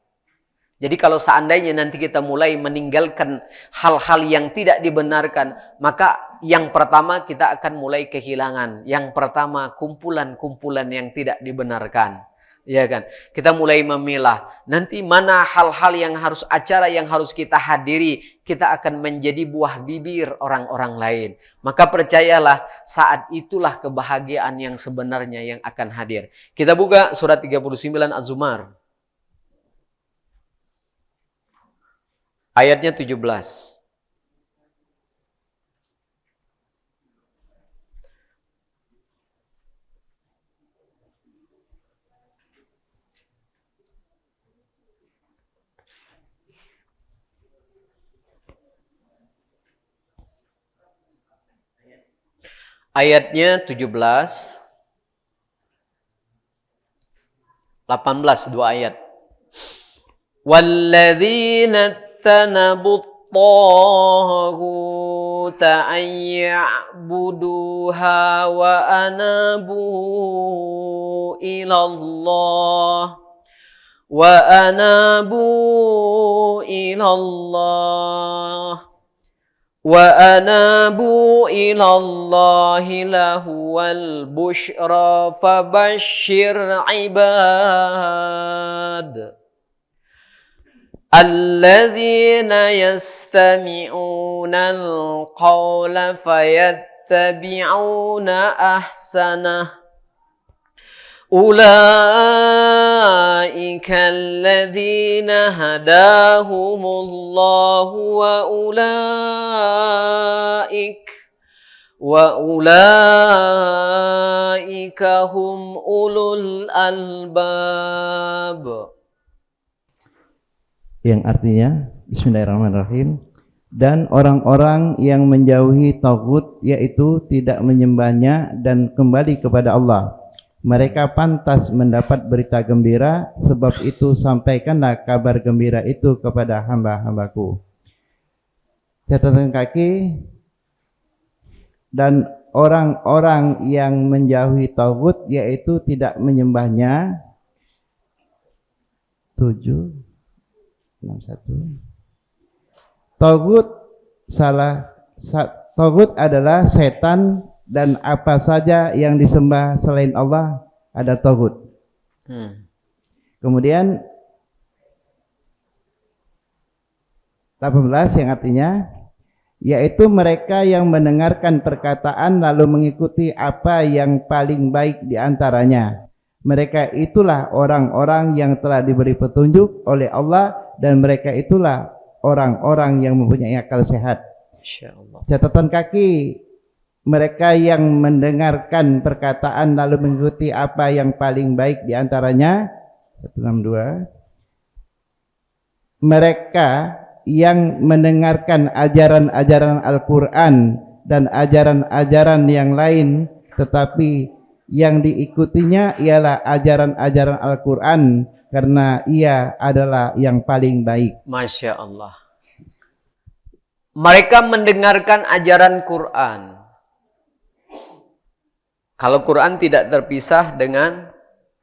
Jadi kalau seandainya nanti kita mulai meninggalkan hal-hal yang tidak dibenarkan, maka yang pertama kita akan mulai kehilangan. Yang pertama kumpulan-kumpulan yang tidak dibenarkan. Ya kan? Kita mulai memilah. Nanti mana hal-hal yang harus, acara yang harus kita hadiri, kita akan menjadi buah bibir orang-orang lain. Maka percayalah, saat itulah kebahagiaan yang sebenarnya yang akan hadir. Kita buka surat 39 Az-Zumar. Ayatnya 17. Ayatnya 17. 18, dua ayat. Walladzina اجتنبوا الطاغوت أن يعبدوها وأنابوا إلى الله وأنابوا إلى الله وأنابوا إلى الله لهو البشرى فبشر عباد الذين يستمعون القول فيتبعون أحسنه أولئك الذين هداهم الله وأولئك هم أولو الألباب. Yang artinya, Bismillahirrahmanirrahim, dan orang-orang yang menjauhi taghut, yaitu tidak menyembahnya dan kembali kepada Allah, mereka pantas mendapat berita gembira, sebab itu sampaikanlah kabar gembira itu kepada hamba-hambaku. Catatan kaki, dan orang-orang yang menjauhi taghut, yaitu tidak menyembahnya. 761. Taghut adalah setan, dan apa saja yang disembah selain Allah ada taghut. Kemudian 18 yang artinya, yaitu mereka yang mendengarkan perkataan lalu mengikuti apa yang paling baik di antaranya. Mereka itulah orang-orang yang telah diberi petunjuk oleh Allah, dan mereka itulah orang-orang yang mempunyai akal sehat. Insyaallah. Catatan kaki, mereka yang mendengarkan perkataan lalu mengikuti apa yang paling baik di antaranya. 162. Mereka yang mendengarkan ajaran-ajaran Al-Quran dan ajaran-ajaran yang lain, tetapi yang diikutinya ialah ajaran-ajaran Al-Quran, karena ia adalah yang paling baik. Masya Allah. Mereka mendengarkan ajaran Quran. Kalau Quran tidak terpisah dengan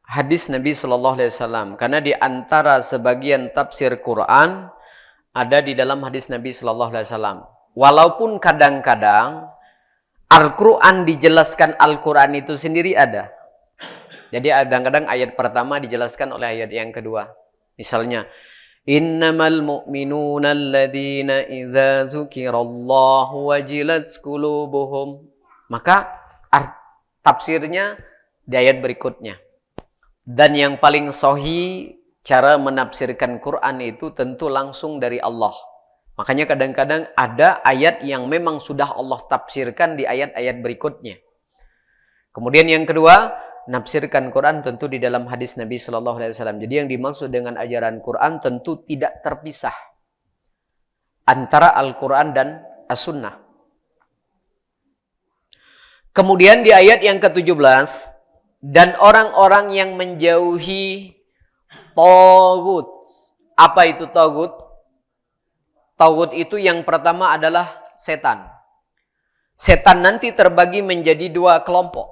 hadis Nabi Sallallahu Alaihi Wasallam, karena di antara sebagian tafsir Quran ada di dalam hadis Nabi Sallallahu Alaihi Wasallam. Walaupun kadang-kadang Al-Quran dijelaskan Al-Quran itu sendiri ada. Jadi kadang-kadang ayat pertama dijelaskan oleh ayat yang kedua. Misalnya, innamal mu'minuna alladhina idza dzukirallahu wajilat qulubuhum. Maka tafsirnya di ayat berikutnya. Dan yang paling sahih cara menafsirkan Quran itu tentu langsung dari Allah. Makanya kadang-kadang ada ayat yang memang sudah Allah tafsirkan di ayat-ayat berikutnya. Kemudian yang kedua, nafsirkan Quran tentu di dalam hadis Nabi Sallallahu Alaihi Wasallam. Jadi yang dimaksud dengan ajaran Quran tentu tidak terpisah antara Al-Quran dan As-Sunnah. Kemudian di ayat yang ke-17, dan orang-orang yang menjauhi taghut. Apa itu taghut? Taghut itu yang pertama adalah setan. Setan nanti terbagi menjadi dua kelompok.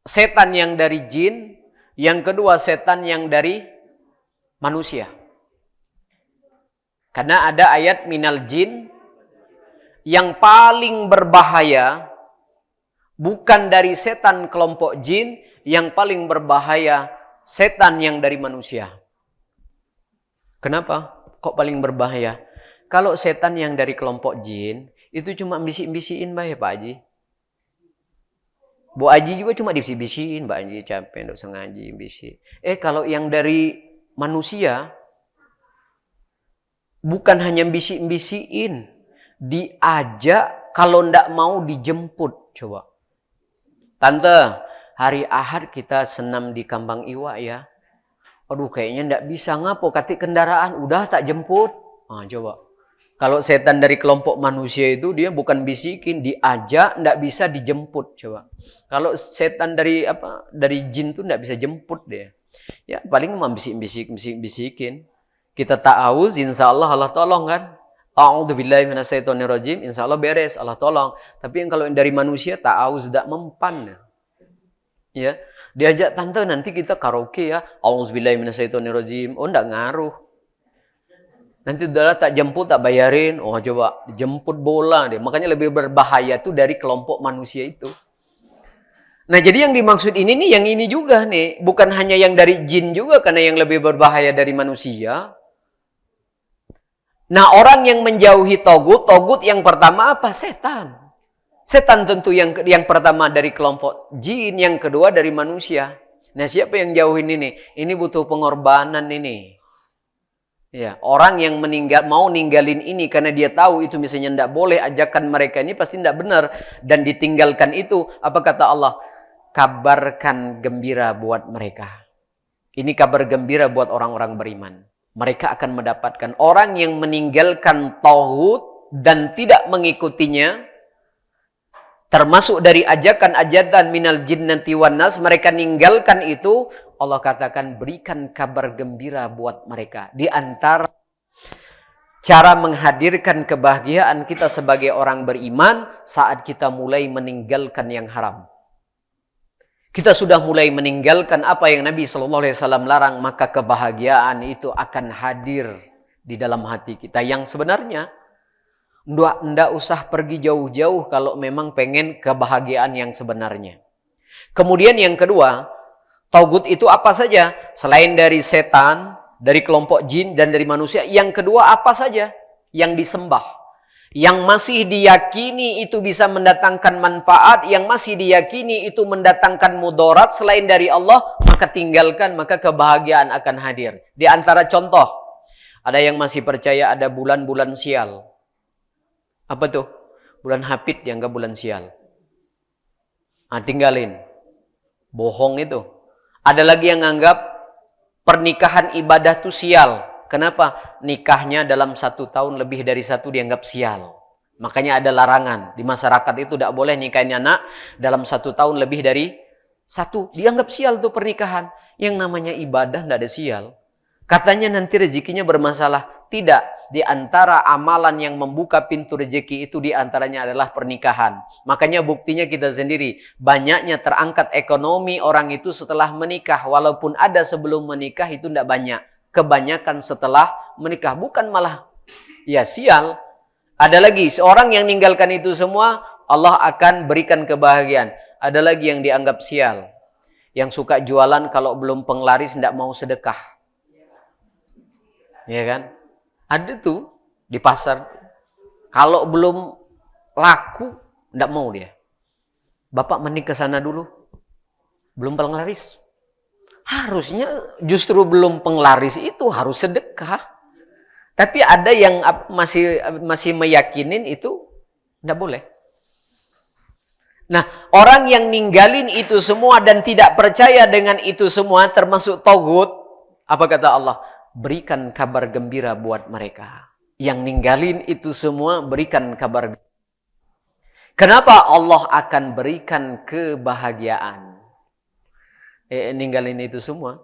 Setan yang dari jin, yang kedua setan yang dari manusia. Karena ada ayat minal jin, yang paling berbahaya bukan dari setan kelompok jin, yang paling berbahaya setan yang dari manusia. Kenapa? Kok paling berbahaya? Kalau setan yang dari kelompok jin, itu cuma bisik-bisikin Pak Haji. Bu Haji juga cuma dibisik-bisikin, Mbak Haji capek, nggak usah ngaji, bisik. Kalau yang dari manusia, bukan hanya bisik-bisikin, diajak, kalau ndak mau dijemput. Coba. Tante, hari Ahad kita senam di Kambang Iwa ya. Aduh kayaknya ndak bisa, ngapo, katik kendaraan, udah tak jemput. Coba. Kalau setan dari kelompok manusia itu dia bukan bisikin, diajak, ndak bisa dijemput. Coba. Kalau setan dari dari jin tuh ndak bisa jemput dia. Ya paling memang bisik-bisikin. Kita ta'awuz, insya Allah Allah tolong kan. A'udzubillahi minasyaitonirrajim, insya Allah beres, Allah tolong. Tapi yang kalau dari manusia ta'awuz ndak mempan. Ya. Diajak tante nanti kita karaoke ya. Auzubillahiminasyaitonirrajim. Oh enggak ngaruh. Nanti udahlah tak jemput, tak bayarin. Oh coba jemput bola deh. Makanya lebih berbahaya tuh dari kelompok manusia itu. Nah jadi yang dimaksud ini nih, yang ini juga nih. Bukan hanya yang dari jin juga, karena yang lebih berbahaya dari manusia. Nah orang yang menjauhi togut yang pertama apa? Setan. Setan tentu yang pertama dari kelompok jin, yang kedua dari manusia. Nah siapa yang jauhin ini? Ini butuh pengorbanan ini. Ya, orang yang mau ninggalin ini karena dia tahu itu misalnya tidak boleh, ajakan mereka ini pasti tidak benar dan ditinggalkan itu. Apa kata Allah? Kabarkan gembira buat mereka. Ini kabar gembira buat orang-orang beriman. Mereka akan mendapatkan orang yang meninggalkan tauhid dan tidak mengikutinya, termasuk dari ajakan-ajakan minal jinnati wan nas, mereka ninggalkan itu. Allah katakan berikan kabar gembira buat mereka. Di antara cara menghadirkan kebahagiaan kita sebagai orang beriman saat kita mulai meninggalkan yang haram. Kita sudah mulai meninggalkan apa yang Nabi SAW larang, maka kebahagiaan itu akan hadir di dalam hati kita. Yang sebenarnya ndak usah pergi jauh-jauh kalau memang pengen kebahagiaan yang sebenarnya. Kemudian yang kedua, taugut itu apa saja? Selain dari setan, dari kelompok jin dan dari manusia, yang kedua apa saja yang disembah? Yang masih diyakini itu bisa mendatangkan manfaat, yang masih diyakini itu mendatangkan mudarat selain dari Allah, maka tinggalkan, maka kebahagiaan akan hadir. Di antara contoh, ada yang masih percaya ada bulan-bulan sial. Apa tuh? Bulan Hapit dianggap bulan sial. Nah, tinggalin. Bohong itu. Ada lagi yang anggap pernikahan ibadah itu sial. Kenapa? Nikahnya dalam 1 tahun lebih dari 1 dianggap sial. Makanya ada larangan. Di masyarakat itu tidak boleh nikahin anak dalam 1 tahun lebih dari 1. Dianggap sial tuh pernikahan. Yang namanya ibadah tidak ada sial. Katanya nanti rezekinya bermasalah. Tidak. Di antara amalan yang membuka pintu rezeki itu diantaranya adalah pernikahan. Makanya buktinya kita sendiri. Banyaknya terangkat ekonomi orang itu setelah menikah. Walaupun ada sebelum menikah itu tidak banyak. Kebanyakan setelah menikah. Bukan malah ya sial. Ada lagi seorang yang ninggalkan itu semua, Allah akan berikan kebahagiaan. Ada lagi yang dianggap sial. Yang suka jualan kalau belum penglaris tidak mau sedekah. Ya kan? Ada tuh di pasar. Kalau belum laku tidak mau dia. Bapak mending ke sana dulu. Belum penglaris. Harusnya justru belum penglaris itu harus sedekah. Tapi ada yang masih meyakinin itu tidak boleh. Nah, orang yang ninggalin itu semua dan tidak percaya dengan itu semua termasuk taugut, apa kata Allah? Berikan kabar gembira buat mereka. Yang ninggalin itu semua berikan kabar gembira. Kenapa Allah akan berikan kebahagiaan? Ninggalin itu semua.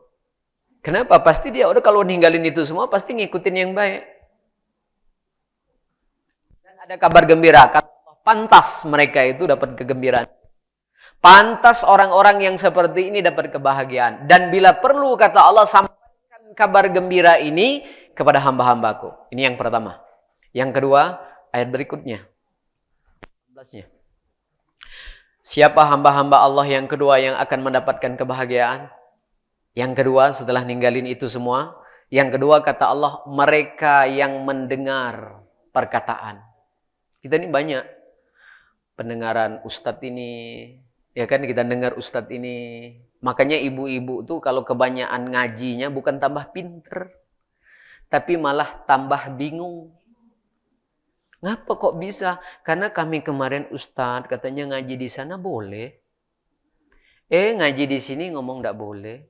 Kenapa? Pasti dia udah kalau ninggalin itu semua pasti ngikutin yang baik. Dan ada kabar gembira. Pantas mereka itu dapat kegembiraan. Pantas orang-orang yang seperti ini dapat kebahagiaan. Dan bila perlu kata Allah sampaikan kabar gembira ini kepada hamba-hambaku. Ini yang pertama. Yang kedua, ayat berikutnya. 14-nya. Siapa hamba-hamba Allah yang kedua yang akan mendapatkan kebahagiaan? Yang kedua setelah ninggalin itu semua. Yang kedua kata Allah, mereka yang mendengar perkataan. Kita ini banyak pendengaran ustadz ini. Ya kan kita dengar ustadz ini. Makanya ibu-ibu tuh kalau kebanyakan ngajinya bukan tambah pinter. Tapi malah tambah bingung. Ngapa kok bisa? Karena kami kemarin ustadz katanya ngaji di sana boleh. Ngaji di sini ngomong enggak boleh.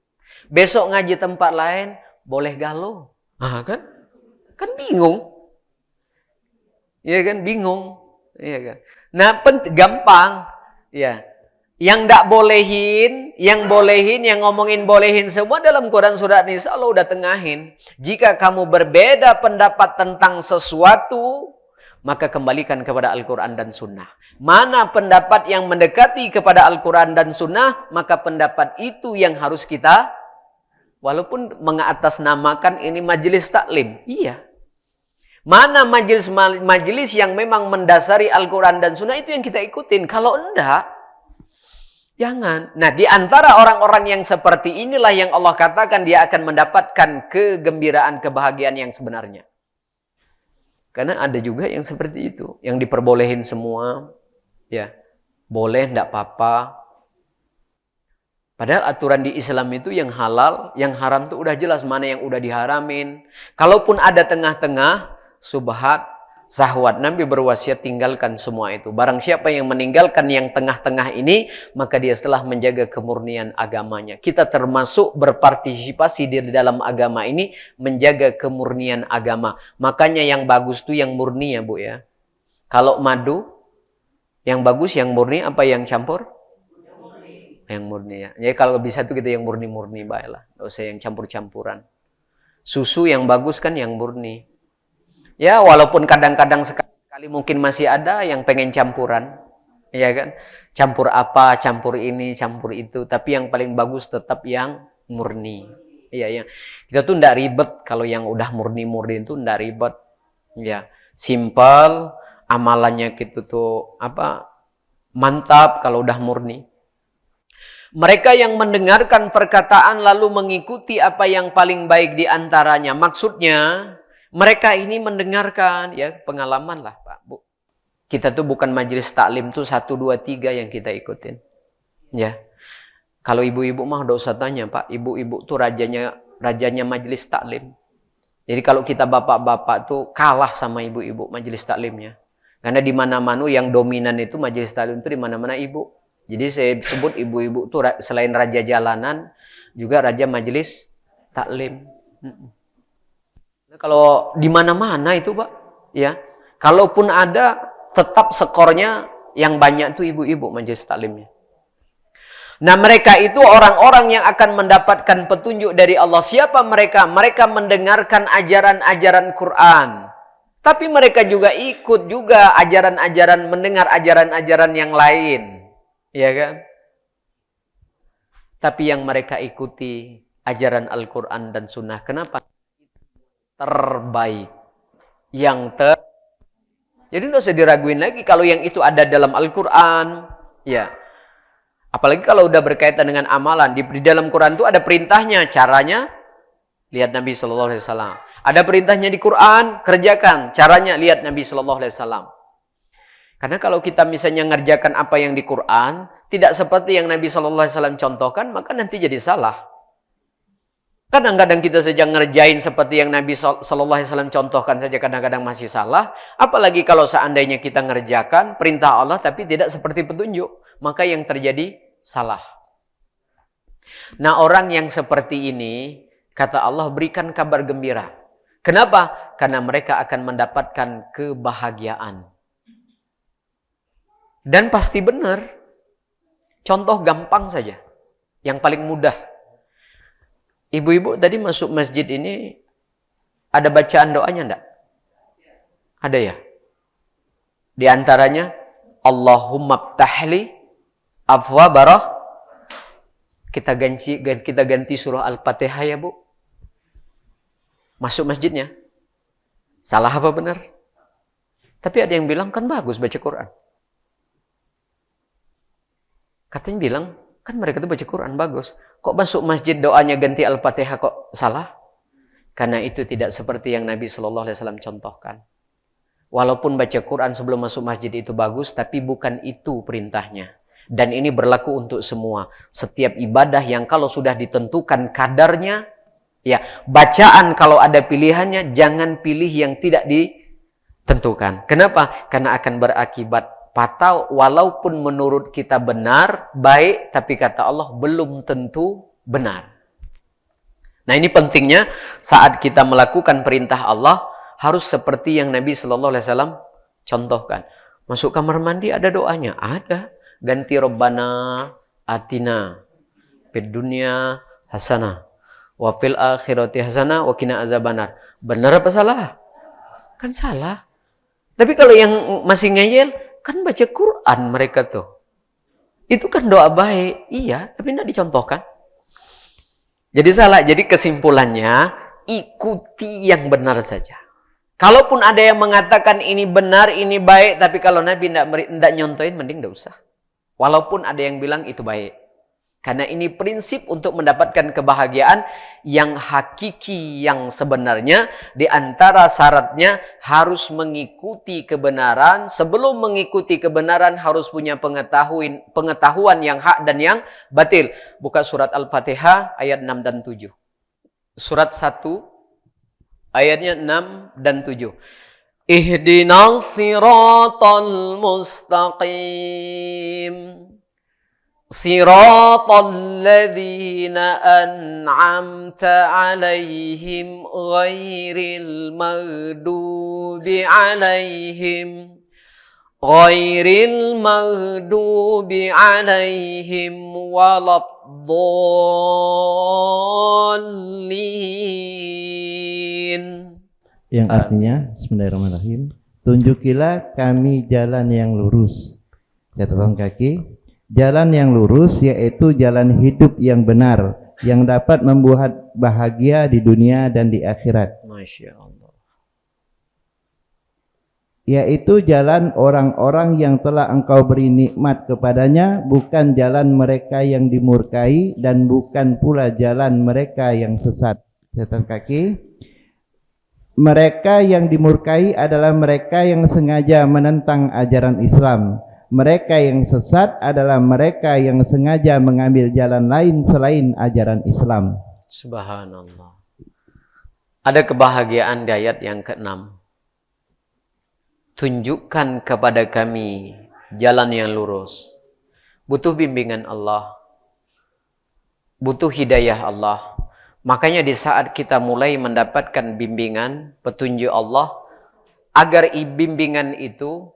Besok ngaji tempat lain boleh galau. Kan? Kan bingung. Iya kan bingung. Iya kan. Nah, gampang. Ya. Yang enggak bolehin, yang bolehin, yang ngomongin bolehin semua dalam Quran surat Nisa Allah udah tengahin. Jika kamu berbeda pendapat tentang sesuatu, maka kembalikan kepada Al-Quran dan Sunnah. Mana pendapat yang mendekati kepada Al-Quran dan Sunnah, maka pendapat itu yang harus kita, walaupun mengatasnamakan ini majelis taklim. Iya. Mana majelis yang memang mendasari Al-Quran dan Sunnah, itu yang kita ikutin. Kalau enggak, jangan. Nah, di antara orang-orang yang seperti inilah yang Allah katakan dia akan mendapatkan kegembiraan, kebahagiaan yang sebenarnya. Karena ada juga yang seperti itu, yang diperbolehin semua, ya, boleh, enggak apa-apa. Padahal aturan di Islam itu yang halal, yang haram itu udah jelas mana yang udah diharamin. Kalaupun ada tengah-tengah, subhat, sahwat, Nabi berwasiat tinggalkan semua itu. Barang siapa yang meninggalkan yang tengah-tengah ini, maka dia telah menjaga kemurnian agamanya. Kita termasuk berpartisipasi di dalam agama ini, menjaga kemurnian agama. Makanya yang bagus itu yang murni ya Bu ya. Kalau madu, yang bagus yang murni apa yang campur? Yang murni ya. Jadi kalau bisa tuh kita yang murni-murni baiklah. Nggak usah yang campur-campuran. Susu yang bagus kan yang murni. Ya, walaupun kadang-kadang sekali mungkin masih ada yang pengen campuran. Ya kan? Campur apa, campur ini, campur itu. Tapi yang paling bagus tetap yang murni. Iya, yang kita tuh ndak ribet kalau yang udah murni-murni itu ndak ribet. Ya, simple, amalannya gitu tuh apa? Mantap kalau udah murni. Mereka yang mendengarkan perkataan lalu mengikuti apa yang paling baik di antaranya. Maksudnya, mereka ini mendengarkan, ya pengalaman lah Pak, Bu. Kita tuh bukan majelis taklim tuh 1, 2, 3 yang kita ikutin. Ya. Kalau ibu-ibu mah udah usah tanya Pak, ibu-ibu tuh rajanya majelis taklim. Jadi kalau kita bapak-bapak tuh kalah sama ibu-ibu majelis taklimnya. Karena di mana-mana yang dominan itu majelis taklim itu di mana-mana ibu. Jadi saya sebut ibu-ibu tuh selain raja jalanan, juga raja majelis taklim. Kalau di mana-mana itu Pak, ya. Kalaupun ada, tetap skornya yang banyak tuh ibu-ibu majelis taklimnya. Nah, mereka itu orang-orang yang akan mendapatkan petunjuk dari Allah. Siapa mereka? Mereka mendengarkan ajaran-ajaran Quran. Tapi mereka juga ikut juga ajaran-ajaran, mendengar ajaran-ajaran yang lain. Ya kan? Tapi yang mereka ikuti ajaran Al-Quran dan Sunnah. Kenapa? Terbaik. Jadi tidak usah diraguin lagi kalau yang itu ada dalam Al-Quran. Ya. Apalagi kalau udah berkaitan dengan amalan. Di dalam Quran itu ada perintahnya, caranya. Lihat Nabi SAW. Ada perintahnya di Quran, kerjakan. Caranya, lihat Nabi SAW. Karena kalau kita misalnya ngerjakan apa yang di Quran, tidak seperti yang Nabi SAW contohkan, maka nanti jadi salah. Kadang-kadang kita saja ngerjain seperti yang Nabi SAW contohkan saja kadang-kadang masih salah. Apalagi kalau seandainya kita ngerjakan perintah Allah tapi tidak seperti petunjuk. Maka yang terjadi salah. Nah, orang yang seperti ini, kata Allah, berikan kabar gembira. Kenapa? Karena mereka akan mendapatkan kebahagiaan. Dan pasti benar. Contoh gampang saja. Yang paling mudah. Ibu-ibu tadi masuk masjid ini, ada bacaan doanya enggak? Ada ya? Di antaranya, Allahumma ftahli afwa barah. Kita ganti surah Al-Fatihah ya Bu. Masuk masjidnya. Salah apa benar? Tapi ada yang bilang, kan bagus baca Quran. Katanya bilang, kan mereka tuh baca Quran bagus. Kok masuk masjid doanya ganti Al-Fatihah kok salah? Karena itu tidak seperti yang Nabi SAW contohkan. Walaupun baca Quran sebelum masuk masjid itu bagus, tapi bukan itu perintahnya. Dan ini berlaku untuk semua. Setiap ibadah yang kalau sudah ditentukan kadarnya, ya, bacaan kalau ada pilihannya, jangan pilih yang tidak ditentukan. Kenapa? Karena akan berakibat fatal, walaupun menurut kita benar, baik, tapi kata Allah belum tentu benar. Nah, ini pentingnya saat kita melakukan perintah Allah, harus seperti yang Nabi SAW contohkan. Masuk kamar mandi ada doanya? Ada. Ganti Rabbana atina fid dunya hasanah wa fil akhirati hasanah wa qina azabannar. Benar apa salah? Kan salah. Tapi kalau yang masih ngeyel, kan baca Quran mereka tuh. Itu kan doa baik. Iya, tapi tidak dicontohkan. Jadi salah. Jadi kesimpulannya, ikuti yang benar saja. Kalaupun ada yang mengatakan ini benar, ini baik, tapi kalau Nabi tidak nyontohin, mending tidak usah. Walaupun ada yang bilang itu baik. Karena ini prinsip untuk mendapatkan kebahagiaan yang hakiki, yang sebenarnya. Di antara syaratnya harus mengikuti kebenaran. Sebelum mengikuti kebenaran harus punya pengetahuan yang hak dan yang batil. Buka surat Al-Fatihah ayat 6 dan 7. Surat 1 ayatnya 6 dan 7. Ihdinas siratal mustaqim. Siratal ladzina an'amta 'alaihim ghairil maghdubi 'alaihim waladdallin. Yang artinya, bismillahirrahmanirrahim, tunjukilah kami jalan yang lurus. Catatan kaki, jalan yang lurus yaitu jalan hidup yang benar, yang dapat membuat bahagia di dunia dan di akhirat. Masya Allah. Yaitu jalan orang-orang yang telah engkau beri nikmat kepadanya, bukan jalan mereka yang dimurkai dan bukan pula jalan mereka yang sesat. Catatan kaki, mereka yang dimurkai adalah mereka yang sengaja menentang ajaran Islam. Mereka yang sesat adalah mereka yang sengaja mengambil jalan lain selain ajaran Islam. Subhanallah. Ada kebahagiaan di ayat yang ke-6. Tunjukkan kepada kami jalan yang lurus. Butuh bimbingan Allah. Butuh hidayah Allah. Makanya di saat kita mulai mendapatkan bimbingan, petunjuk Allah, agar bimbingan itu,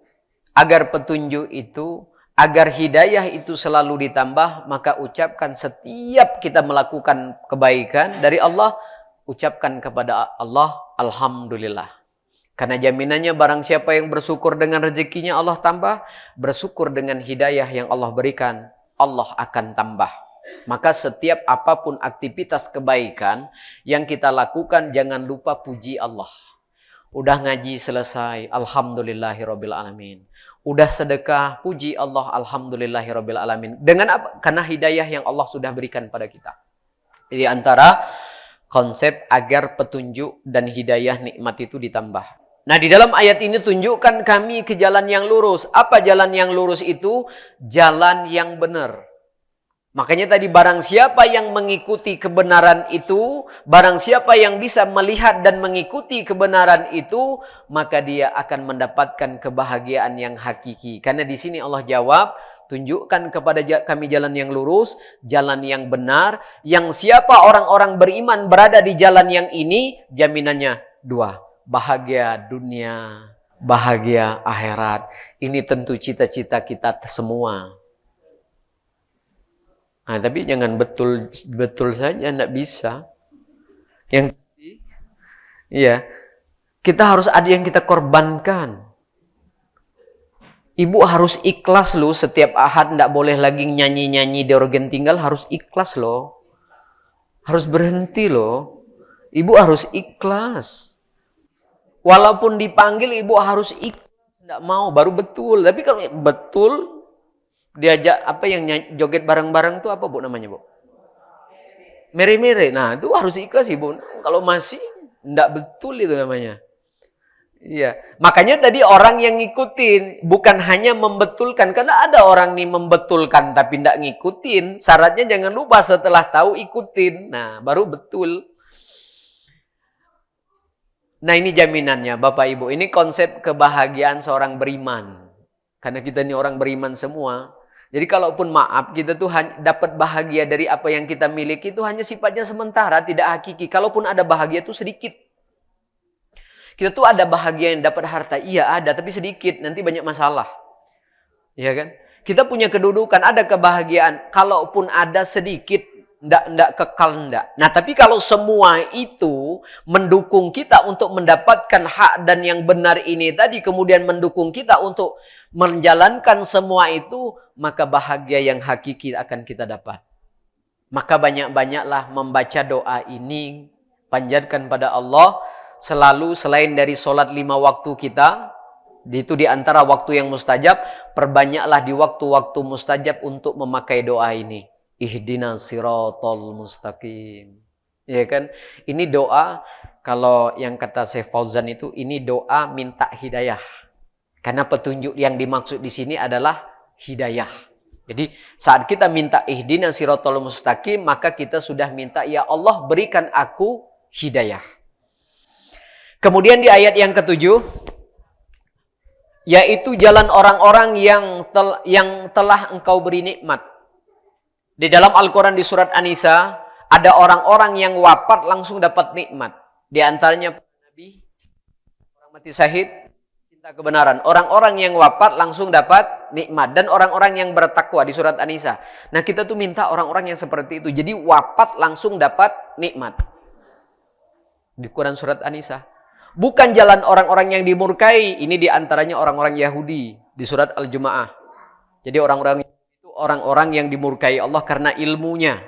agar petunjuk itu, agar hidayah itu selalu ditambah, maka ucapkan setiap kita melakukan kebaikan dari Allah, ucapkan kepada Allah, Alhamdulillah. Karena jaminannya barang siapa yang bersyukur dengan rezekinya Allah tambah, bersyukur dengan hidayah yang Allah berikan, Allah akan tambah. Maka setiap apapun aktivitas kebaikan yang kita lakukan, jangan lupa puji Allah. Udah ngaji selesai, Alhamdulillahirabbil alamin. Udah sedekah, puji Allah, Alhamdulillahirabbil alamin. Dengan apa? Karena hidayah yang Allah sudah berikan pada kita. Jadi antara konsep agar petunjuk dan hidayah nikmat itu ditambah. Nah, di dalam ayat ini tunjukkan kami ke jalan yang lurus. Apa jalan yang lurus itu? Jalan yang benar. Makanya tadi barang siapa yang mengikuti kebenaran itu, barang siapa yang bisa melihat dan mengikuti kebenaran itu, maka dia akan mendapatkan kebahagiaan yang hakiki. Karena di sini Allah jawab, tunjukkan kepada kami jalan yang lurus, jalan yang benar, yang siapa orang-orang beriman berada di jalan yang ini, jaminannya dua, bahagia dunia, bahagia akhirat. Ini tentu cita-cita kita semua. Nah, tapi jangan betul saja, tidak bisa. Yang iya, kita harus ada yang kita korbankan. Ibu harus ikhlas loh, setiap ahad tidak boleh lagi nyanyi-nyanyi di organ tinggal, harus ikhlas loh. Harus berhenti loh. Ibu harus ikhlas. Walaupun dipanggil, ibu harus ikhlas, tidak mau, baru betul. Tapi kalau betul, diajak apa yang joget bareng-bareng tuh apa Bu namanya Bu? Mere-mere. Nah, itu harus ikhlas Ibu. Kalau masih enggak betul itu namanya. Iya. Makanya tadi orang yang ngikutin bukan hanya membetulkan, karena ada orang nih membetulkan tapi enggak ngikutin. Syaratnya jangan lupa setelah tahu ikutin. Nah, baru betul. Nah, ini jaminannya Bapak Ibu. Ini konsep kebahagiaan seorang beriman. Karena kita ini orang beriman semua. Jadi kalaupun maaf, kita tuh dapat bahagia dari apa yang kita miliki itu hanya sifatnya sementara, tidak hakiki. Kalaupun ada bahagia itu sedikit. Kita tuh ada bahagia yang dapat harta, iya ada, tapi sedikit, nanti banyak masalah. Iya kan? Kita punya kedudukan, ada kebahagiaan. Kalaupun ada sedikit, Ndak kekal, ndak. Nah, tapi kalau semua itu mendukung kita untuk mendapatkan hak dan yang benar ini tadi, kemudian mendukung kita untuk menjalankan semua itu, maka bahagia yang hakiki akan kita dapat. Maka banyak-banyaklah membaca doa ini, panjatkan pada Allah, selalu selain dari solat 5 waktu kita, itu di antara waktu yang mustajab, perbanyaklah di waktu-waktu mustajab untuk memakai doa ini. Ihdinas siratal mustaqim. Ya kan? Ini doa, kalau yang kata Syekh Fauzan itu, ini doa minta hidayah. Karena petunjuk yang dimaksud di sini adalah hidayah. Jadi saat kita minta ihdinas siratal mustaqim, maka kita sudah minta, ya Allah berikan aku hidayah. Kemudian di ayat yang ke-7, yaitu jalan orang-orang yang telah engkau beri nikmat. Di dalam Al-Quran di surat An-Nisa, ada orang-orang yang wafat langsung dapat nikmat. Di antaranya Nabi, orang mati syahid, cinta kebenaran. Orang-orang yang wafat langsung dapat nikmat. Dan orang-orang yang bertakwa di surat An-Nisa. Nah, kita tuh minta orang-orang yang seperti itu. Jadi wafat langsung dapat nikmat. Di Quran surat An-Nisa. Bukan jalan orang-orang yang dimurkai. Ini diantaranya orang-orang Yahudi. Di surat Al-Jumu'ah. Jadi orang-orang itu orang-orang yang dimurkai Allah karena ilmunya.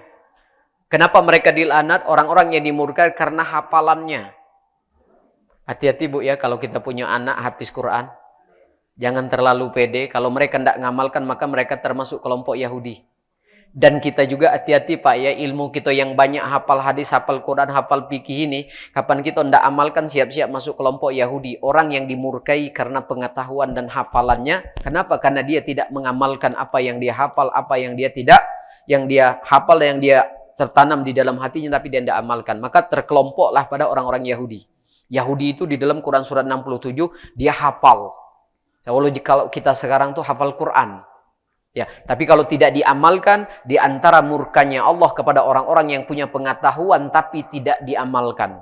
Kenapa mereka dilaknat? Orang-orang yang dimurkai karena hafalannya. Hati-hati Bu ya, kalau kita punya anak hafiz Quran. Jangan terlalu pede. Kalau mereka tidak ngamalkan, maka mereka termasuk kelompok Yahudi. Dan kita juga hati-hati Pak ya, ilmu kita yang banyak hafal hadis, hafal Quran, hafal fikih ini, kapan kita tidak amalkan, siap-siap masuk kelompok Yahudi. Orang yang dimurkai karena pengetahuan dan hafalannya. Kenapa? Karena dia tidak mengamalkan apa yang dia hafal, apa yang dia tidak, yang dia hafal, yang dia tertanam di dalam hatinya, tapi dia tidak amalkan. Maka terkelompoklah pada orang-orang Yahudi. Yahudi itu di dalam Quran surat 67, dia hafal. Kalau kita sekarang tuh hafal Quran. Ya, tapi kalau tidak diamalkan, di antara murkanya Allah kepada orang-orang yang punya pengetahuan tapi tidak diamalkan.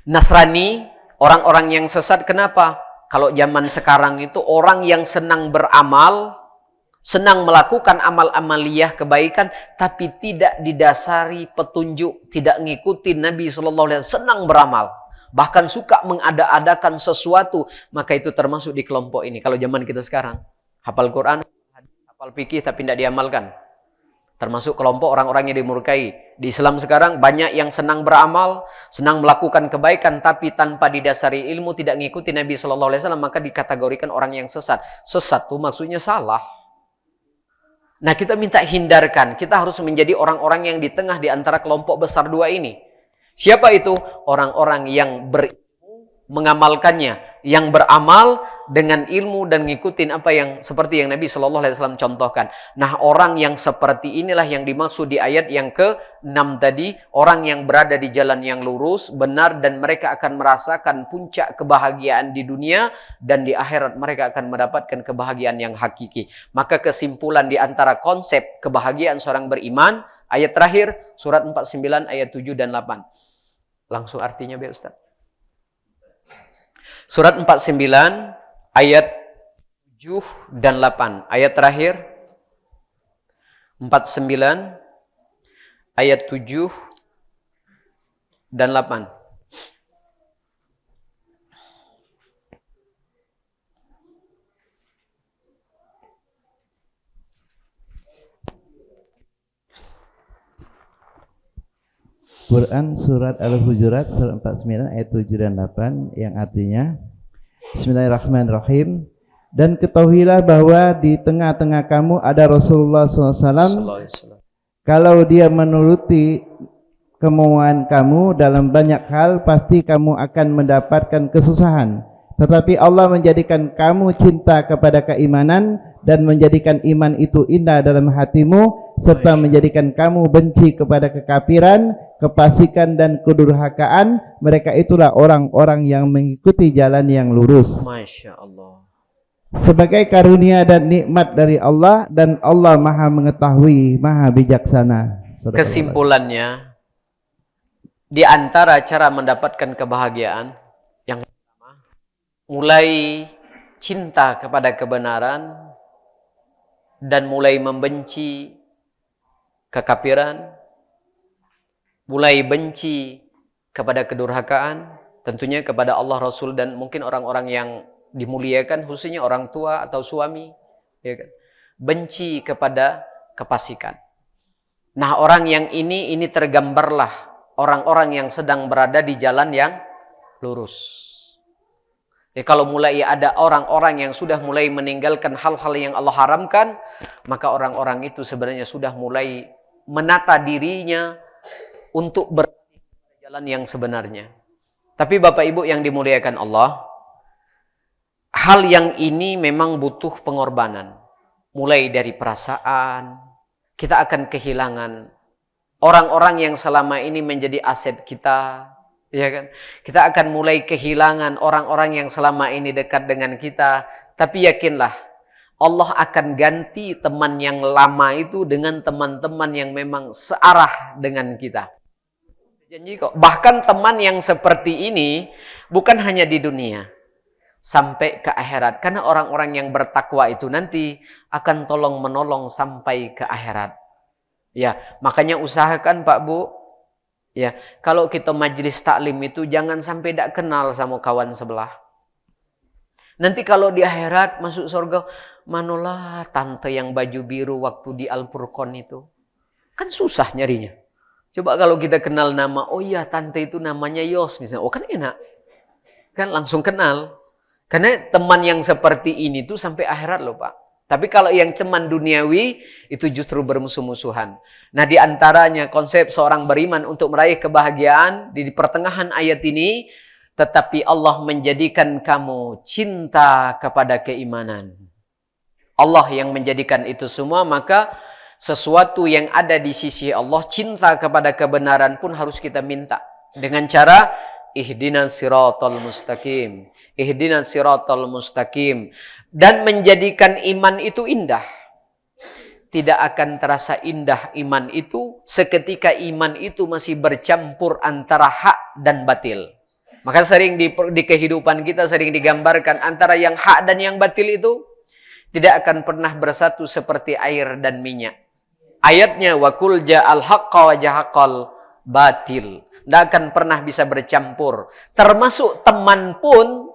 Nasrani, orang-orang yang sesat, kenapa? Kalau zaman sekarang itu orang yang senang beramal, senang melakukan amal-amaliyah kebaikan, tapi tidak didasari petunjuk, tidak ngikuti Nabi SAW, senang beramal. Bahkan suka mengada-adakan sesuatu, maka itu termasuk di kelompok ini. Kalau zaman kita sekarang, hafal Quran, hafal fikih tapi tidak diamalkan. Termasuk kelompok orang-orang yang dimurkai. Di Islam sekarang banyak yang senang beramal, senang melakukan kebaikan tapi tanpa didasari ilmu, tidak mengikuti Nabi SAW, maka dikategorikan orang yang sesat. Sesat itu maksudnya salah. Nah, kita minta hindarkan. Kita harus menjadi orang-orang yang di tengah di antara kelompok besar dua ini. Siapa itu? Orang-orang yang berilmu, mengamalkannya, yang beramal dengan ilmu dan ngikutin apa yang seperti yang Nabi SAW contohkan. Nah, orang yang seperti inilah yang dimaksud di ayat yang ke-6 tadi, orang yang berada di jalan yang lurus, benar, dan mereka akan merasakan puncak kebahagiaan di dunia, dan di akhirat mereka akan mendapatkan kebahagiaan yang hakiki. Maka kesimpulan di antara konsep kebahagiaan seorang beriman, ayat terakhir surat 49 ayat 7 dan 8. Langsung artinya biar Ustaz. Surat 49 ayat 7 dan 8. Ayat terakhir 49 ayat 7 dan 8. Quran surat Al-Hujurat surat 49 ayat 7 dan 8 yang artinya Bismillahirrahmanirrahim. Dan ketahuilah bahwa di tengah-tengah kamu ada Rasulullah SAW. Kalau dia menuruti kemauan kamu dalam banyak hal, pasti kamu akan mendapatkan kesusahan. Tetapi Allah menjadikan kamu cinta kepada keimanan dan menjadikan iman itu indah dalam hatimu, serta menjadikan kamu benci kepada kekafiran, kefasikan dan kedurhakaan. Mereka itulah orang-orang yang mengikuti jalan yang lurus. Masya Allah. Sebagai karunia dan nikmat dari Allah, dan Allah Maha mengetahui, Maha bijaksana. Kesimpulannya, di antara cara mendapatkan kebahagiaan yang pertama, mulai cinta kepada kebenaran dan mulai membenci kekafiran, mulai benci kepada kedurhakaan, tentunya kepada Allah, Rasul, dan mungkin orang-orang yang dimuliakan, khususnya orang tua atau suami, ya kan? Benci kepada kefasikan. Nah, orang yang ini tergambarlah orang-orang yang sedang berada di jalan yang lurus. Ya, kalau mulai ada orang-orang yang sudah mulai meninggalkan hal-hal yang Allah haramkan, maka orang-orang itu sebenarnya sudah mulai menata dirinya untuk berada di jalan yang sebenarnya. Tapi Bapak Ibu yang dimuliakan Allah, hal yang ini memang butuh pengorbanan. Mulai dari perasaan, kita akan kehilangan orang-orang yang selama ini menjadi aset kita, ya kan? Kita akan mulai kehilangan orang-orang yang selama ini dekat dengan kita. Tapi yakinlah, Allah akan ganti teman yang lama itu dengan teman-teman yang memang searah dengan kita. Janji kok. Bahkan teman yang seperti ini bukan hanya di dunia, sampai ke akhirat. Karena orang-orang yang bertakwa itu nanti akan tolong menolong sampai ke akhirat. Ya, makanya usahakan Pak Bu, ya, kalau kita majelis taklim itu jangan sampai tidak kenal sama kawan sebelah. Nanti kalau di akhirat masuk surga, manolah tante yang baju biru waktu di Al-Furqan itu. Kan susah nyarinya. Coba kalau kita kenal nama, oh iya tante itu namanya Yos misalnya. Oh kan enak. Kan langsung kenal. Karena teman yang seperti ini tuh sampai akhirat loh Pak. Tapi kalau yang teman duniawi itu justru bermusuh-musuhan. Nah, di antaranya konsep seorang beriman untuk meraih kebahagiaan di pertengahan ayat ini, tetapi Allah menjadikan kamu cinta kepada keimanan. Allah yang menjadikan itu semua, maka sesuatu yang ada di sisi Allah, cinta kepada kebenaran pun harus kita minta dengan cara ihdinas siratal mustaqim. Ihdinas siratal mustaqim. Dan menjadikan iman itu indah. Tidak akan terasa indah iman itu seketika iman itu masih bercampur antara hak dan batil. Maka sering di kehidupan kita sering digambarkan antara yang hak dan yang batil itu tidak akan pernah bersatu seperti air dan minyak. Ayatnya wakul ja'al haqqa wa jahaqal batil. Tidak akan pernah bisa bercampur. Termasuk teman pun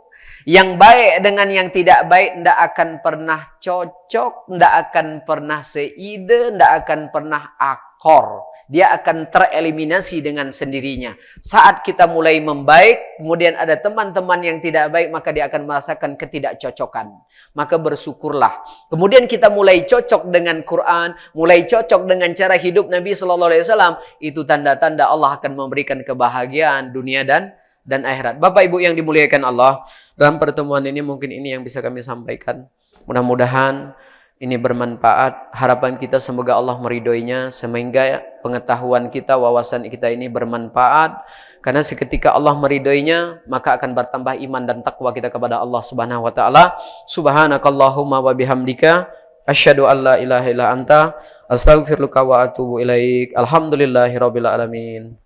yang baik dengan yang tidak baik tidak akan pernah cocok, tidak akan pernah seide, tidak akan pernah akor. Dia akan tereliminasi dengan sendirinya. Saat kita mulai membaik, kemudian ada teman-teman yang tidak baik, maka dia akan merasakan ketidakcocokan. Maka bersyukurlah. Kemudian kita mulai cocok dengan Quran, mulai cocok dengan cara hidup Nabi SAW. Itu tanda-tanda Allah akan memberikan kebahagiaan dunia dan akhirat. Bapak Ibu yang dimuliakan Allah, dalam pertemuan ini mungkin ini yang bisa kami sampaikan. Mudah-mudahan ini bermanfaat. Harapan kita semoga Allah meridhoinya sehingga pengetahuan kita, wawasan kita ini bermanfaat. Karena seketika Allah meridhoinya, maka akan bertambah iman dan takwa kita kepada Allah Subhanahu wa taala. Subhanakallahumma wa bihamdika asyhadu an la ilaha illa anta astaghfiruka wa atubu ilaik. Alhamdulillahirabbil alamin.